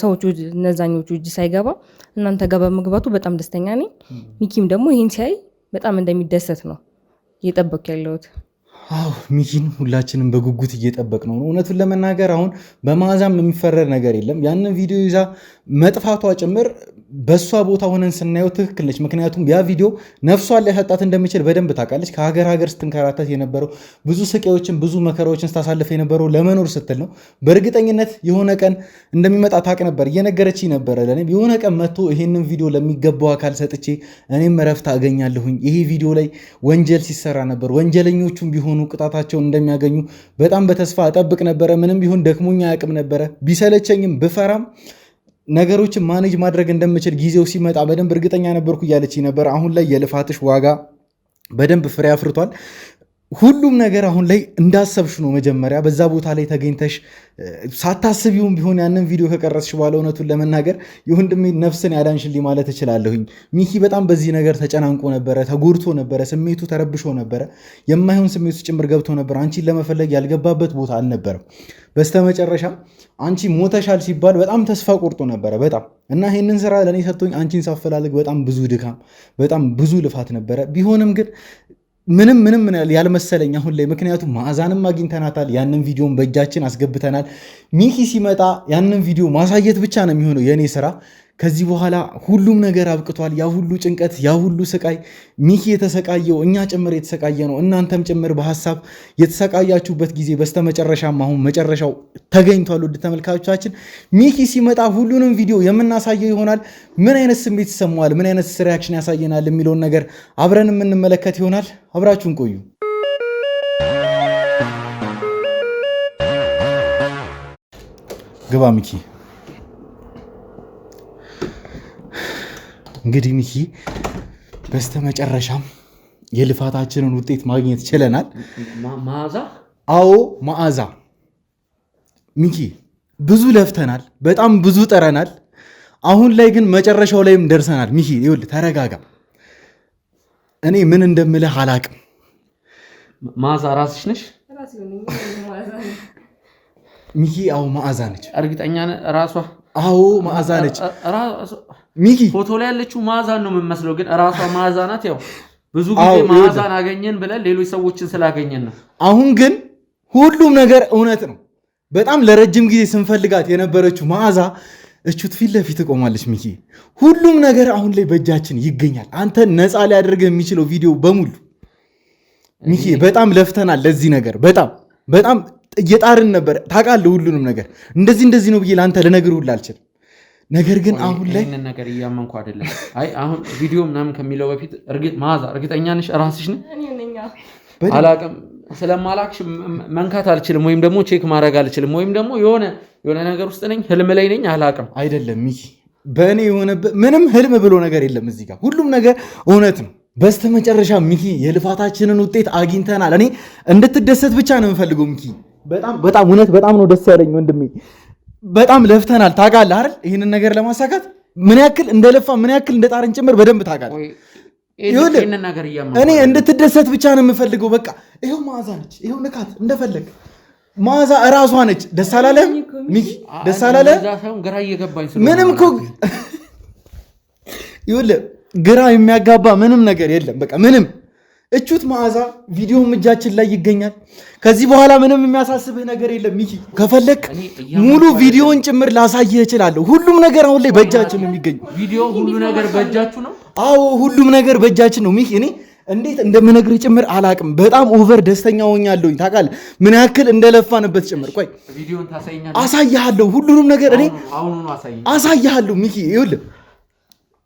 ሰዎቹ እነዛኞቹ እጅ ሳይገባ እናንተ ጋር በመግባቱ በጣም ደስተኛ ነኝ። ሚኪም ደግሞ ይህን ሲያይ በጣም እንደሚደሰት ነው እየጠበኩ ያለሁት። አዎ ሚኪን ሁላችንም በጉጉት እየጠበቅ ነው። እውነቱን ለመናገር አሁን በመዓዛም የሚፈረድ ነገር የለም። ያንን ቪዲዮ ይዛ መጥፋቷ ጭምር በእሷ ቦታ ሆነን ስናየው ትክክል ነች። ምክንያቱም ያ ቪዲዮ ነፍሷን ሊያሳጣት እንደሚችል በደንብ ታውቃለች። ከሀገር ሀገር ስትንከራተት የነበረው ብዙ ስቃዮችን ብዙ መከራዎችን ስታሳልፍ የነበረው ለመኖር ስትል ነው። በእርግጠኝነት የሆነ ቀን እንደሚመጣ ታውቅ ነበር፣ እየነገረች ነበረ ለእኔም። የሆነ ቀን መጥቶ ይሄንን ቪዲዮ ለሚገባው አካል ሰጥቼ እኔም እረፍት አገኛለሁኝ። ይሄ ቪዲዮ ላይ ወንጀል ሲሰራ ነበር፣ ወንጀለኞቹም ቢሆኑ ቅጣታቸውን እንደሚያገኙ በጣም በተስፋ እጠብቅ ነበረ። ምንም ቢሆን ደክሞኛ አያውቅም ነበረ። ቢሰለቸኝም ብፈራም ነገሮችን ማኔጅ ማድረግ እንደምችል ጊዜው ሲመጣ በደንብ እርግጠኛ ነበርኩ እያለች ነበር። አሁን ላይ የልፋትሽ ዋጋ በደንብ ፍሬ አፍርቷል። ሁሉም ነገር አሁን ላይ እንዳሰብሽ ነው። መጀመሪያ በዛ ቦታ ላይ ተገኝተሽ ሳታስቢውም ቢሆን ያንን ቪዲዮ ከቀረስሽ በኋላ እውነቱን ለመናገር የወንድሜ ነፍስን ያዳንሽልኝ ማለት እችላለሁኝ። ሚኪ በጣም በዚህ ነገር ተጨናንቆ ነበረ፣ ተጎድቶ ነበረ፣ ስሜቱ ተረብሾ ነበረ፣ የማይሆን ስሜቱ ጭምር ገብቶ ነበር። አንቺን ለመፈለግ ያልገባበት ቦታ አልነበረም። በስተመጨረሻም አንቺ ሞተሻል ሲባል በጣም ተስፋ ቆርጦ ነበረ በጣም እና ይህንን ስራ ለእኔ ሰጥቶኝ አንቺን ሳፈላልግ በጣም ብዙ ድካም በጣም ብዙ ልፋት ነበረ። ቢሆንም ግን ምንም ያልመሰለኝ አሁን ላይ ምክንያቱም መዓዛንም አግኝተናታል። ያንን ቪዲዮን በእጃችን አስገብተናል። ሚኪ ሲመጣ ያንን ቪዲዮ ማሳየት ብቻ ነው የሚሆነው የእኔ ስራ። ከዚህ በኋላ ሁሉም ነገር አብቅቷል። ያ ሁሉ ጭንቀት፣ ያ ሁሉ ስቃይ ሚኪ የተሰቃየው እኛ ጭምር የተሰቃየ ነው። እናንተም ጭምር በሀሳብ የተሰቃያችሁበት ጊዜ በስተመጨረሻም አሁን መጨረሻው ተገኝቷል። ውድ ተመልካቾቻችን ሚኪ ሲመጣ ሁሉንም ቪዲዮ የምናሳየው ይሆናል። ምን አይነት ስሜት ይሰማዋል፣ ምን አይነት ሪያክሽን ያሳየናል የሚለውን ነገር አብረን የምንመለከት ይሆናል። አብራችሁን ቆዩ። ግባ ሚኪ። እንግዲህ ሚኪ በስተመጨረሻም የልፋታችንን ውጤት ማግኘት ችለናል። መዓዛ? አዎ መዓዛ። ሚኪ ብዙ ለፍተናል፣ በጣም ብዙ ጠረናል። አሁን ላይ ግን መጨረሻው ላይም ደርሰናል። ሚኪ ይኸውልህ ተረጋጋ። እኔ ምን እንደምልህ አላቅም። መዓዛ ራስሽ ነሽ? ሚኪ አዎ መዓዛ ነች። እርግጠኛ ነህ? ራሷ? አዎ መዓዛ ነች። ሚኪ ፎቶ ላይ ያለችው መዓዛን ነው የምመስለው፣ ግን ራሷ መዓዛ ናት። ያው ብዙ ጊዜ መዓዛን አገኘን ብለን ሌሎች ሰዎችን ስላገኘን ነው። አሁን ግን ሁሉም ነገር እውነት ነው። በጣም ለረጅም ጊዜ ስንፈልጋት የነበረችው መዓዛ እቹት ፊት ለፊት ቆማለች። ሚኪ ሁሉም ነገር አሁን ላይ በእጃችን ይገኛል። አንተ ነፃ ሊያደርግ የሚችለው ቪዲዮ በሙሉ ሚኪ በጣም ለፍተናል ለዚህ ነገር በጣም እየጣርን ነበር ታውቃለህ። ሁሉንም ነገር እንደዚህ ነው ብዬ ለአንተ ልነግርህ ሁላ አልችልም። ነገር ግን አሁን ላይ ይሄንን ነገር እያመንኩ አይደለም። አይ አሁን ቪዲዮ ምናምን ከሚለው በፊት መዓዛ እርግጠኛ ነሽ ራስሽ ነሽ? አላቅም ስለማላክሽ መንካት አልችልም፣ ወይም ደግሞ ቼክ ማድረግ አልችልም፣ ወይም ደግሞ የሆነ ነገር ውስጥ ነኝ፣ ህልም ላይ ነኝ። አላቅም አይደለም ሚኪ በእኔ የሆነበት ምንም ህልም ብሎ ነገር የለም። እዚህ ጋር ሁሉም ነገር እውነት ነው። በስተመጨረሻ ሚኪ የልፋታችንን ውጤት አግኝተናል። እኔ እንድትደሰት ብቻ ነው የምፈልገው ሚኪ። በጣም እውነት በጣም ነው ደስ ያለኝ ወንድሜ። በጣም ለፍተናል ታውቃለህ አይደል? ይህንን ነገር ለማሳካት ምን ያክል እንደለፋ ምን ያክል እንደጣርን ጭምር በደንብ ታውቃለህ። እኔ እንድትደሰት ብቻ ነው የምፈልገው። በቃ ይኸው መዓዛ ነች፣ ይኸው ንካት እንደፈለግ። መዓዛ እራሷ ነች። ደስ አላለህም ሚኪ? ደስ አላለህም? ምንም እኮ ይኸውልህ ግራ የሚያጋባ ምንም ነገር የለም። በቃ ምንም እቹት መዓዛ ቪዲዮም እጃችን ላይ ይገኛል። ከዚህ በኋላ ምንም የሚያሳስብህ ነገር የለም ሚኪ። ከፈለክ ሙሉ ቪዲዮን ጭምር ላሳይህ እችላለሁ። ሁሉም ነገር አሁን ላይ በእጃችን ነው የሚገኘው። ቪዲዮ ሁሉ ነገር በእጃችሁ ነው? አዎ ሁሉም ነገር በእጃችን ነው ሚኪ። እኔ እንዴት እንደምነግርህ ጭምር አላቅም። በጣም ኦቨር ደስተኛ ሆኛለሁኝ ታውቃለህ፣ ምን ያክል እንደለፋንበት ጭምር። ቆይ ቪዲዮን ታሳይኛለህ? አሳይሃለሁ፣ ሁሉንም ነገር እኔ አሳይሃለሁ ሚኪ። ይኸውልህ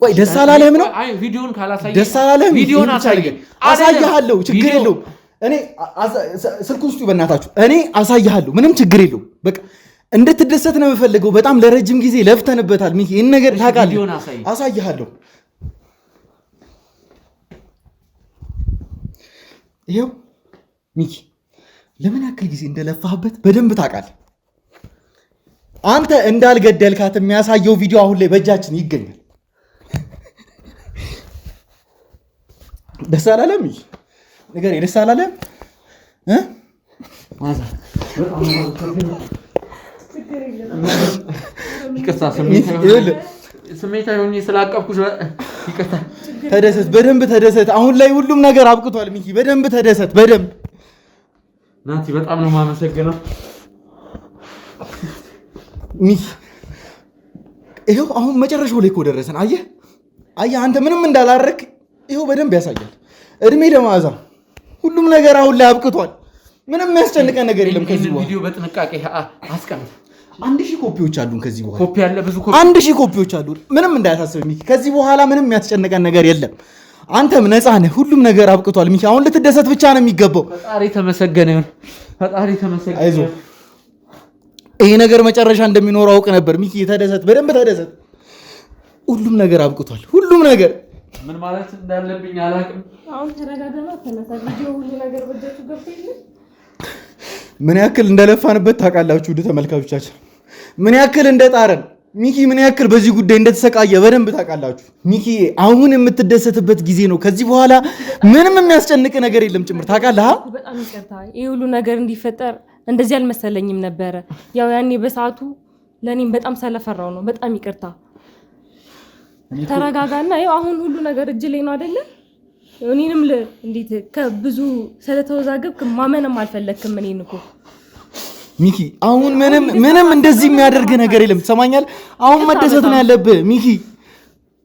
ቆይ ደስ አላለህም ነው? አይ ቪዲዮን ካላሳየህ ደስ አላለህም? ቪዲዮን አሳይሃለሁ፣ ችግር የለውም። እኔ ስልክ ውስጡ በእናታችሁ እኔ አሳይሃለሁ፣ ምንም ችግር የለውም። በቃ እንድትደሰት ነው የምፈልገው። በጣም ለረጅም ጊዜ ለፍተንበታል ሚኪ፣ ይህን ነገር ታውቃለህ። አሳይሃለሁ። ይኸው ሚኪ ለምን ያክል ጊዜ እንደለፋህበት በደንብ ታውቃለህ። አንተ እንዳልገደልካት የሚያሳየው ቪዲዮ አሁን ላይ በእጃችን ይገኛል። ደስ አላለም? ነገር ደስ አላለም? ስሜታዊ ሆኜ ስላቀፍኩሽ ይቅርታ። ተደሰት፣ በደንብ ተደሰት። አሁን ላይ ሁሉም ነገር አብቅቷል ሚኪ፣ በደንብ ተደሰት። በደንብ ናቲ፣ በጣም ነው የማመሰግነው ሚኪ። ይኸው አሁን መጨረሻው ላይ እኮ ደረሰን። አየህ አንተ ምንም እንዳላረክ ይኸው በደንብ ያሳያል። እድሜ ለመዓዛ ሁሉም ነገር አሁን ላይ አብቅቷል። ምንም የሚያስጨንቀን ነገር የለም። ከዚህ በኋላ ቪዲዮ በጥንቃቄ አስቀምጥ። 1000 ኮፒዎች አሉን። ከዚህ በኋላ ኮፒ አለ፣ ብዙ ኮፒ 1000 ኮፒዎች አሉን። ምንም እንዳያሳስብ ሚኪ፣ ከዚህ በኋላ ምንም የሚያስጨንቀን ነገር የለም። አንተም ነፃ ነህ። ሁሉም ነገር አብቅቷል ሚኪ። አሁን ልትደሰት ብቻ ነው የሚገባው። ፈጣሪ ተመሰገነ ይሁን፣ ፈጣሪ ተመሰገነ። አይዞህ፣ ይሄ ነገር መጨረሻ እንደሚኖረው አውቅ ነበር ሚኪ። ተደሰት፣ በደንብ ተደሰት። ሁሉም ነገር አብቅቷል። ሁሉም ነገር ምን ማለት እንዳለብኝ አላውቅም። አሁን ተረጋጋና ተነሳ። ቪዲዮ ሁሉ ነገር በእጃችሁ ገብቶ የለ ምን ያክል እንደለፋንበት ታውቃላችሁ ውድ ተመልካቾቻችን፣ ምን ያክል እንደጣረን ሚኪ፣ ምን ያክል በዚህ ጉዳይ እንደተሰቃየ በደንብ ታውቃላችሁ ሚኪ። አሁን የምትደሰትበት ጊዜ ነው። ከዚህ በኋላ ምንም የሚያስጨንቅ ነገር የለም ጭምር ታውቃለህ። በጣም ይቅርታ፣ ይህ ሁሉ ነገር እንዲፈጠር እንደዚህ አልመሰለኝም ነበረ። ያው ያኔ በሰዓቱ ለእኔም በጣም ስለፈራው ነው። በጣም ይቅርታ። ተረጋጋና ይኸው አሁን ሁሉ ነገር እጅ ላይ ነው አይደለ? እኔንም እንዴት ከብዙ ስለተወዛገብክ ማመንም አልፈለክም። እኔን እኮ ሚኪ አሁን ምንም እንደዚህ የሚያደርግ ነገር የለም። ትሰማኛል? አሁን መደሰት ነው ያለብህ ሚኪ።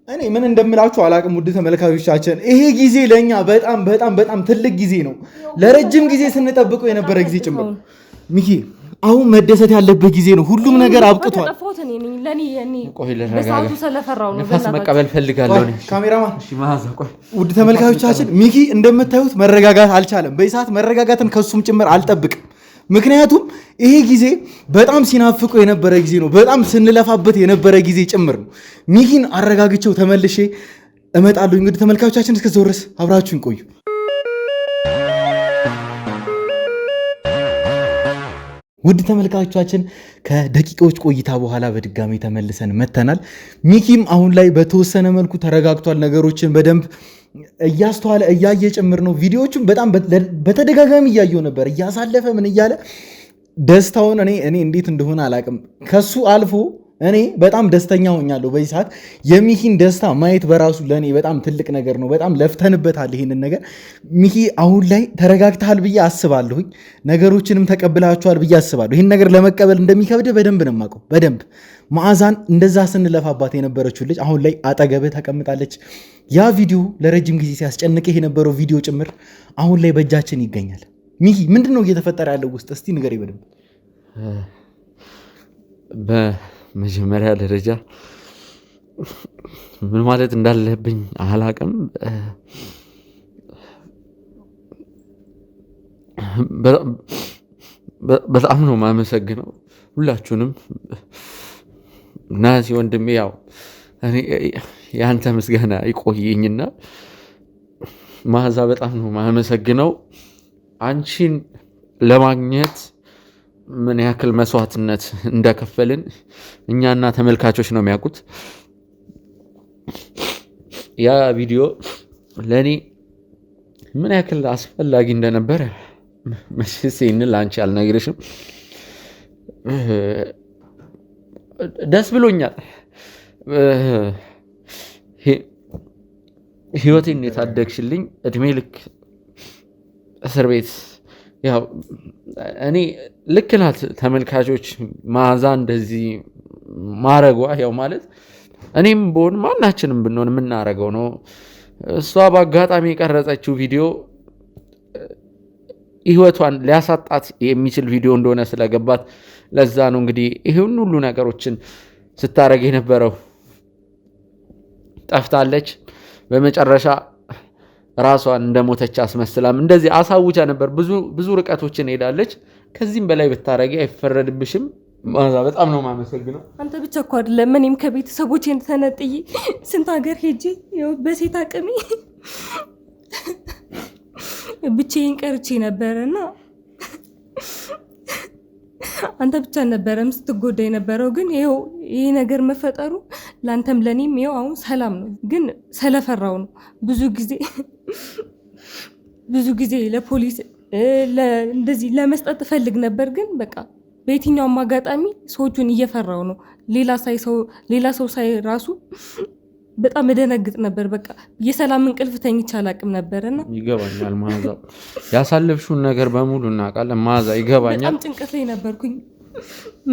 እኔ ምን እንደምላችሁ አላቅም ውድ ተመልካቾቻችን። ይሄ ጊዜ ለእኛ በጣም በጣም በጣም ትልቅ ጊዜ ነው። ለረጅም ጊዜ ስንጠብቀው የነበረ ጊዜ ጭምር ሚኪ። አሁን መደሰት ያለብህ ጊዜ ነው። ሁሉም ነገር አብቅቷል። ነፋስ መቀበል ፈልጋለሁ። ካሜራማን ውድ ተመልካቾቻችን ሚኪ እንደምታዩት መረጋጋት አልቻለም። በሰዓት መረጋጋትን ከሱም ጭምር አልጠብቅም። ምክንያቱም ይሄ ጊዜ በጣም ሲናፍቁ የነበረ ጊዜ ነው። በጣም ስንለፋበት የነበረ ጊዜ ጭምር ነው። ሚኪን አረጋግቼው ተመልሼ እመጣለሁ። እንግዲህ ተመልካቾቻችን እስከዚያው ድረስ አብራችሁን ቆዩ። ውድ ተመልካቾቻችን ከደቂቃዎች ቆይታ በኋላ በድጋሚ ተመልሰን መተናል። ሚኪም አሁን ላይ በተወሰነ መልኩ ተረጋግቷል። ነገሮችን በደንብ እያስተዋለ እያየ ጭምር ነው። ቪዲዮዎቹን በጣም በተደጋጋሚ እያየው ነበር፣ እያሳለፈ ምን እያለ ደስታውን እኔ እንዴት እንደሆነ አላቅም። ከሱ አልፎ እኔ በጣም ደስተኛ ሆኛለሁ በዚህ ሰዓት። የሚኪን ደስታ ማየት በራሱ ለእኔ በጣም ትልቅ ነገር ነው። በጣም ለፍተንበታል ይሄንን ነገር። ሚኪ አሁን ላይ ተረጋግተሃል ብዬ አስባለሁኝ። ነገሮችንም ተቀብላችኋል ብዬ አስባለሁ። ይህን ነገር ለመቀበል እንደሚከብድ በደንብ ነው የማውቀው። በደንብ መዓዛን እንደዛ ስንለፋባት የነበረችው ልጅ አሁን ላይ አጠገብህ ተቀምጣለች። ያ ቪዲዮ ለረጅም ጊዜ ሲያስጨንቅህ የነበረው ቪዲዮ ጭምር አሁን ላይ በእጃችን ይገኛል። ሚኪ ምንድን ነው እየተፈጠረ ያለው ውስጥ? እስቲ ንገረኝ በደንብ። በመጀመሪያ ደረጃ ምን ማለት እንዳለብኝ አላቅም። በጣም ነው ማመሰግነው ሁላችሁንም። ናዚ ወንድሜ፣ ያው የአንተ ምስጋና ይቆየኝና መዓዛ በጣም ነው ማመሰግነው። አንቺን ለማግኘት ምን ያክል መስዋዕትነት እንደከፈልን እኛና ተመልካቾች ነው የሚያውቁት። ያ ቪዲዮ ለእኔ ምን ያክል አስፈላጊ እንደነበረ መቼስ ይህንን ለአንቺ አልነግርሽም። ደስ ብሎኛል። ህይወቴን የታደግሽልኝ እድሜ ልክ እስር ቤት። ያው እኔ ልክ ናት ተመልካቾች፣ መዓዛ እንደዚህ ማረጓ ያው ማለት እኔም ብሆን ማናችንም ብንሆን የምናረገው ነው። እሷ በአጋጣሚ የቀረጸችው ቪዲዮ ህይወቷን ሊያሳጣት የሚችል ቪዲዮ እንደሆነ ስለገባት ለዛ ነው እንግዲህ ይህን ሁሉ ነገሮችን ስታረግ የነበረው። ጠፍታለች። በመጨረሻ ራሷን እንደሞተች አስመስላም እንደዚህ አሳውጃ ነበር። ብዙ ርቀቶችን ሄዳለች። ከዚህም በላይ ብታረጊ አይፈረድብሽም። በጣም ነው ማመሰግነው። አንተ ብቻ እኮ አይደለም፣ እኔም ከቤተሰቦቼ ተነጥዬ ስንት ሀገር ሄጄ በሴት አቅሜ ብቻዬን ቀርቼ ነበረና አንተ ብቻ ነበረም ስትጎዳ የነበረው። ግን ይሄ ነገር መፈጠሩ ለአንተም ለኔም አሁን ሰላም ነው። ግን ስለፈራው ነው። ብዙ ጊዜ ለፖሊስ እንደዚህ ለመስጠት እፈልግ ነበር። ግን በቃ በየትኛውም አጋጣሚ ሰዎቹን እየፈራው ነው። ሌላ ሰው ሳይ ራሱ በጣም እደነግጥ ነበር። በቃ የሰላም እንቅልፍ ተኝቼ አላቅም ነበርና ይገባኛል። መዓዛ ያሳለፍሽውን ነገር በሙሉ እናውቃለን። መዓዛ ይገባኛል። በጣም ጭንቀት ላይ ነበርኩኝ።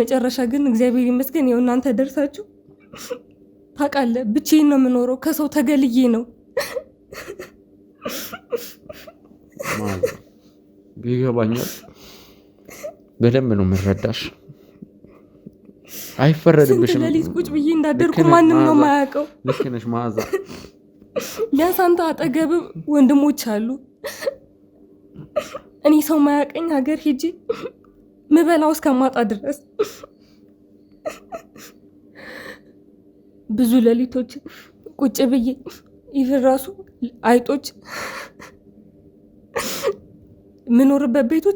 መጨረሻ ግን እግዚአብሔር ይመስገን እናንተ ደርሳችሁ። ታውቃለህ፣ ብቻዬን ነው የምኖረው። ከሰው ተገልዬ ነው። መዓዛ ይገባኛል። በደንብ ነው የምረዳሽ። አይፈረድብሽም። ለሊት ቁጭ ብዬ እንዳደርኩ ማንም ነው የማያውቀው። ልክ ነሽ መዓዛ። ቢያንስ አንተ አጠገብ ወንድሞች አሉ። እኔ ሰው ማያውቀኝ ሀገር ሄጄ ምበላው እስከማጣ ድረስ ብዙ ለሊቶች ቁጭ ብዬ ኢቭን ራሱ አይጦች ምኖርበት ቤት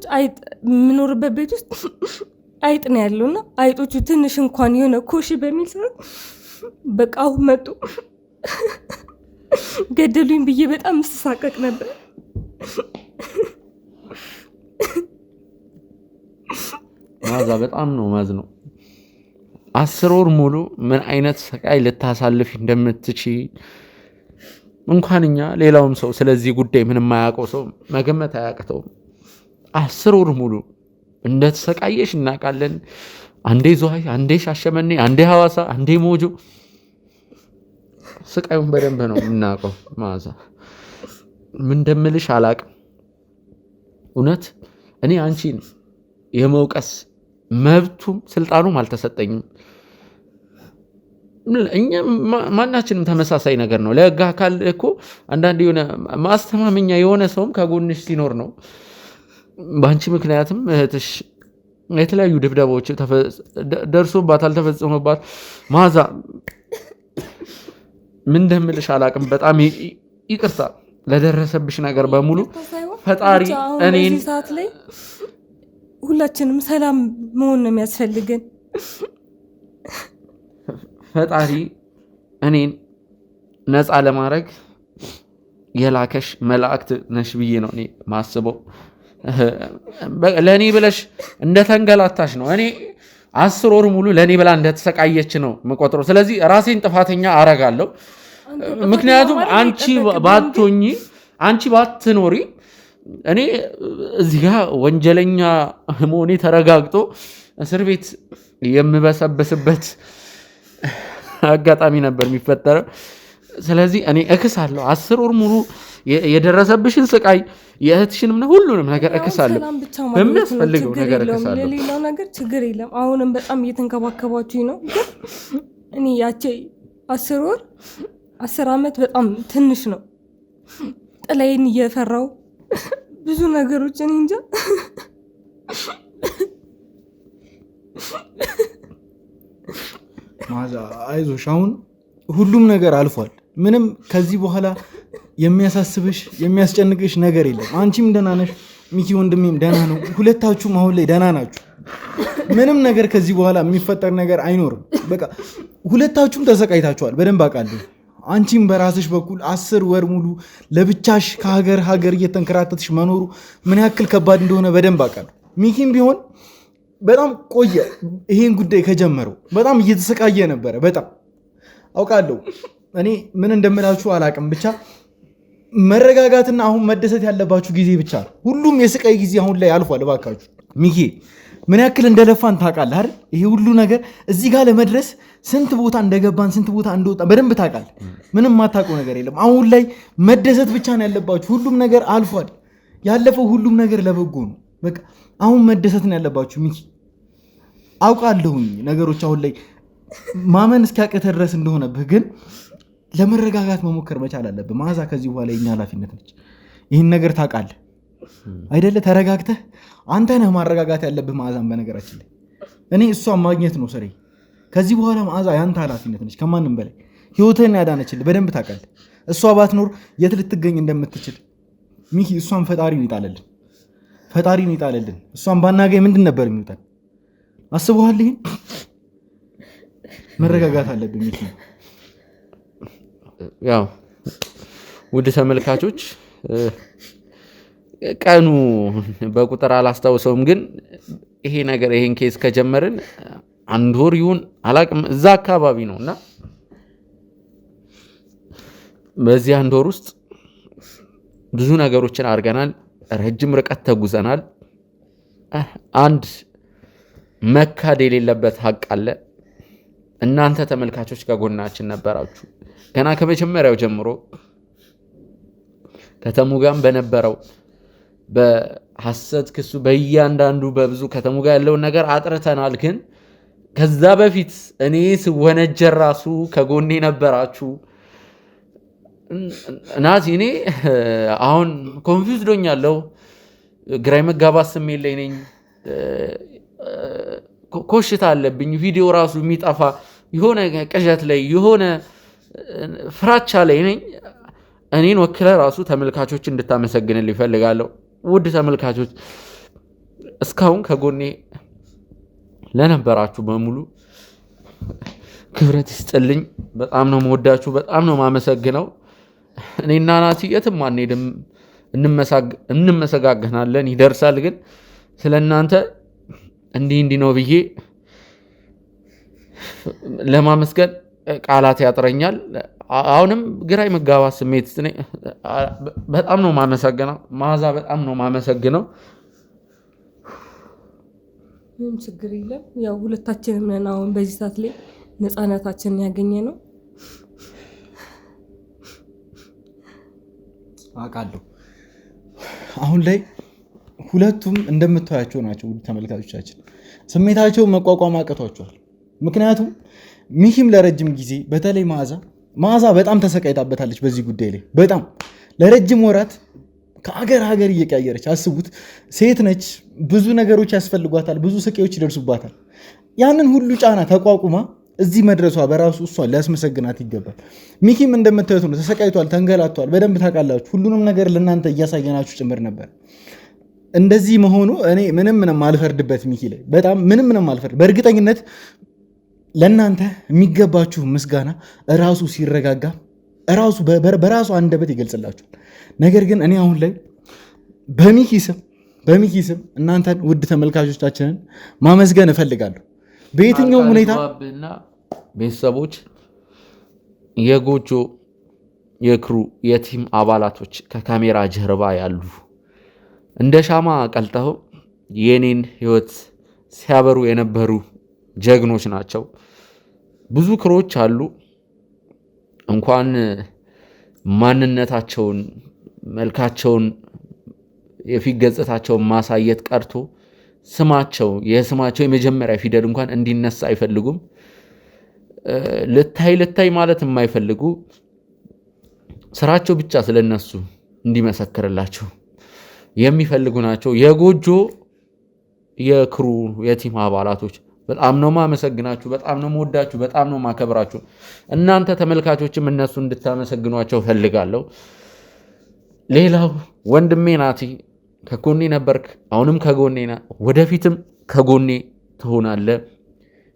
ውስጥ አይጥ ነው ያለውና አይጦቹ ትንሽ እንኳን የሆነ ኮሽ በሚል ሰዓት በቃ አሁን መጡ ገደሉኝ ብዬ በጣም ስሳቀቅ ነበር። መዓዛ በጣም ነው ማዝነው። 10 ወር ሙሉ ምን አይነት ስቃይ ልታሳልፍ እንደምትችይ እንኳን እኛ ሌላውም ሰው ስለዚህ ጉዳይ ምንም የማያውቀው ሰው መገመት አያቅተውም። 10 ወር ሙሉ እንደተሰቃየሽ እናውቃለን። አንዴ ዝዋይ፣ አንዴ ሻሸመኔ፣ አንዴ ሐዋሳ፣ አንዴ ሞጆ። ስቃዩን በደንብ ነው የምናውቀው። መዓዛ ምን እንደምልሽ አላቅም። እውነት እኔ አንቺን የመውቀስ መብቱም ስልጣኑም አልተሰጠኝም። እኛ ማናችንም ተመሳሳይ ነገር ነው። ለህግ አካል እኮ አንዳንድ የሆነ ማስተማመኛ የሆነ ሰውም ከጎንሽ ሲኖር ነው። በአንቺ ምክንያትም እህትሽ የተለያዩ ድብደባዎች ደርሶባት አልተፈጸመባት። መዓዛ ምን እንደምልሽ አላቅም። በጣም ይቅርታ ለደረሰብሽ ነገር በሙሉ። ፈጣሪ እኔን ሰዓት ላይ ሁላችንም ሰላም መሆን ነው የሚያስፈልገን። ፈጣሪ እኔን ነፃ ለማድረግ የላከሽ መላእክት ነሽ ብዬ ነው እኔ ማስበው። ለእኔ ብለሽ እንደተንገላታሽ ነው። እኔ 10 ወር ሙሉ ለእኔ ብላ እንደተሰቃየች ነው የምቆጥረው። ስለዚህ ራሴን ጥፋተኛ አረጋለሁ። ምክንያቱም አንቺ ባትኖሪ እኔ እዚህ ጋር ወንጀለኛ መሆኔ ተረጋግጦ እስር ቤት የምበሰብስበት አጋጣሚ ነበር የሚፈጠረው። ስለዚህ እኔ እክሳለሁ 10 ወር ሙሉ የደረሰብሽን ስቃይ የእህትሽንም ሁሉንም ነገር እክሳለሁ። በሚያስፈልገው ነገር እክሳለሁ። ሌላው ነገር ችግር የለም። አሁንም በጣም እየተንከባከባችሁኝ ነው። እኔ ያቺ 10 ወር 10 ዓመት በጣም ትንሽ ነው። ጥላዬን እየፈራው ብዙ ነገሮች እኔ እንጃ። ማዛ አይዞሽ፣ አሁን ሁሉም ነገር አልፏል። ምንም ከዚህ በኋላ የሚያሳስብሽ የሚያስጨንቅሽ ነገር የለም። አንቺም ደህና ነሽ፣ ሚኪ ወንድሜም ደህና ነው። ሁለታችሁም አሁን ላይ ደህና ናችሁ። ምንም ነገር ከዚህ በኋላ የሚፈጠር ነገር አይኖርም። በቃ ሁለታችሁም ተሰቃይታችኋል፣ በደንብ አውቃለሁ። አንቺም በራስሽ በኩል 10 ወር ሙሉ ለብቻሽ ከሀገር ሀገር እየተንከራተትሽ መኖሩ ምን ያክል ከባድ እንደሆነ በደንብ አውቃለሁ። ሚኪም ቢሆን በጣም ቆየ ይሄን ጉዳይ ከጀመረው፣ በጣም እየተሰቃየ ነበረ። በጣም አውቃለሁ። እኔ ምን እንደምላችሁ አላቅም። ብቻ መረጋጋትና አሁን መደሰት ያለባችሁ ጊዜ ብቻ ነው። ሁሉም የስቃይ ጊዜ አሁን ላይ አልፏል። እባካችሁ ሚኪ ምን ያክል እንደለፋን ታውቃለህ አይደል? ይሄ ሁሉ ነገር እዚህ ጋር ለመድረስ ስንት ቦታ እንደገባን ስንት ቦታ እንደወጣ በደንብ ታውቃለህ። ምንም የማታውቀው ነገር የለም። አሁን ላይ መደሰት ብቻ ነው ያለባችሁ። ሁሉም ነገር አልፏል። ያለፈው ሁሉም ነገር ለበጎ ነው። በቃ አሁን መደሰት ነው ያለባችሁ። ሚኪ አውቃለሁኝ ነገሮች አሁን ላይ ማመን እስኪያቅተህ ድረስ እንደሆነብህ፣ ግን ለመረጋጋት መሞከር መቻል አለብህ። መዓዛ ከዚህ በኋላ የኛ ኃላፊነት ነች። ይህን ነገር ታውቃለህ አይደለ? ተረጋግተህ አንተ ነህ ማረጋጋት ያለብህ መዓዛን። በነገራችን ላይ እኔ እሷን ማግኘት ነው ስሬ። ከዚህ በኋላ መዓዛ ያንተ ኃላፊነት ነች። ከማንም በላይ ህይወትህን ያዳነችልህ በደንብ ታውቃለህ። እሷ ባትኖር የት ልትገኝ እንደምትችል ሚኪ፣ እሷን ፈጣሪን ይጣለልን፣ ፈጣሪን ይጣለልን። እሷን ባናገኝ ምንድን ነበር የሚውጠን? አስበዋል። ይህን መረጋጋት አለብን ሚኪ። ያው ውድ ተመልካቾች ቀኑ በቁጥር አላስታውሰውም፣ ግን ይሄ ነገር ይሄን ኬስ ከጀመርን 1 ወር ይሁን አላቅም እዛ አካባቢ ነው እና በዚህ 1 ወር ውስጥ ብዙ ነገሮችን አድርገናል። ረጅም ርቀት ተጉዘናል። አንድ መካድ የሌለበት ሀቅ አለ። እናንተ ተመልካቾች ከጎናችን ነበራችሁ። ገና ከመጀመሪያው ጀምሮ ከተሙ ጋርም በነበረው በሐሰት ክሱ በእያንዳንዱ በብዙ ከተሙ ጋር ያለውን ነገር አጥርተናል። ግን ከዛ በፊት እኔ ስወነጀር ራሱ ከጎኔ ነበራችሁ። ናቲ እኔ አሁን ኮንፊውዝ ዶኛለሁ። ግራ መጋባት ስሜት ላይ ነኝ። ኮሽታ አለብኝ። ቪዲዮ ራሱ የሚጠፋ የሆነ ቅዠት ላይ የሆነ ፍራቻ ላይ ነኝ። እኔን ወክለ ራሱ ተመልካቾች እንድታመሰግንልኝ ይፈልጋለሁ። ውድ ተመልካቾች እስካሁን ከጎኔ ለነበራችሁ በሙሉ ክብረት ይስጥልኝ። በጣም ነው መወዳችሁ፣ በጣም ነው ማመሰግነው። እኔና ናቲ የትም አንሄድም፣ እንመሰጋገናለን፣ ይደርሳል። ግን ስለ እናንተ እንዲህ ነው ብዬ ለማመስገን ቃላት ያጥረኛል። አሁንም ግራ የመጋባት ስሜት በጣም ነው ማመሰግነው። መዓዛ በጣም ነው ማመሰግነው። ምንም ችግር የለም። ያው ሁለታችንም ነን አሁን በዚህ ሰዓት ላይ ነፃነታችንን ያገኘ ነው። አውቃለሁ አሁን ላይ ሁለቱም እንደምታያቸው ናቸው። ውድ ተመልካቾቻችን ስሜታቸውን መቋቋም አቅቷቸዋል። ምክንያቱም ሚኪም ለረጅም ጊዜ በተለይ መዓዛ በጣም ተሰቃይታበታለች በዚህ ጉዳይ ላይ። በጣም ለረጅም ወራት ከአገር ሀገር እየቀያየረች አስቡት። ሴት ነች፣ ብዙ ነገሮች ያስፈልጓታል፣ ብዙ ስቃዮች ይደርሱባታል። ያንን ሁሉ ጫና ተቋቁማ እዚህ መድረሷ በራሱ እሷን ሊያስመሰግናት ይገባል። ሚኪም እንደምታዩት ነው፣ ተሰቃይቷል፣ ተንገላቷል። በደንብ ታውቃላችሁ። ሁሉንም ነገር ለእናንተ እያሳየናችሁ ጭምር ነበር። እንደዚህ መሆኑ እኔ ምንም አልፈርድበት ሚኪ ላይ በጣም ምንም አልፈርድ። በእርግጠኝነት ለእናንተ የሚገባችሁ ምስጋና እራሱ ሲረጋጋ እራሱ በራሱ አንደበት ይገልጽላችኋል። ነገር ግን እኔ አሁን ላይ በሚኪ ስም እናንተን ውድ ተመልካቾቻችንን ማመስገን እፈልጋለሁ። በየትኛውም ሁኔታ ቤተሰቦች፣ የጎጆ የክሩ የቲም አባላቶች ከካሜራ ጀርባ ያሉ እንደ ሻማ ቀልጠው የኔን ህይወት ሲያበሩ የነበሩ ጀግኖች ናቸው። ብዙ ክሮች አሉ። እንኳን ማንነታቸውን መልካቸውን የፊት ገጽታቸውን ማሳየት ቀርቶ የስማቸው የመጀመሪያ ፊደል እንኳን እንዲነሳ አይፈልጉም። ልታይ ማለት የማይፈልጉ ስራቸው ብቻ ስለነሱ እንዲመሰክርላቸው የሚፈልጉ ናቸው። የጎጆ የክሩ የቲም አባላቶች በጣም ነው ማመሰግናችሁ፣ በጣም ነው መወዳችሁ፣ በጣም ነው ማከብራችሁ። እናንተ ተመልካቾችም እነሱ እንድታመሰግኗቸው ፈልጋለሁ። ሌላው ወንድሜ ናቲ ከጎኔ ነበርክ፣ አሁንም ከጎኔ ነህ፣ ወደፊትም ከጎኔ ትሆናለህ።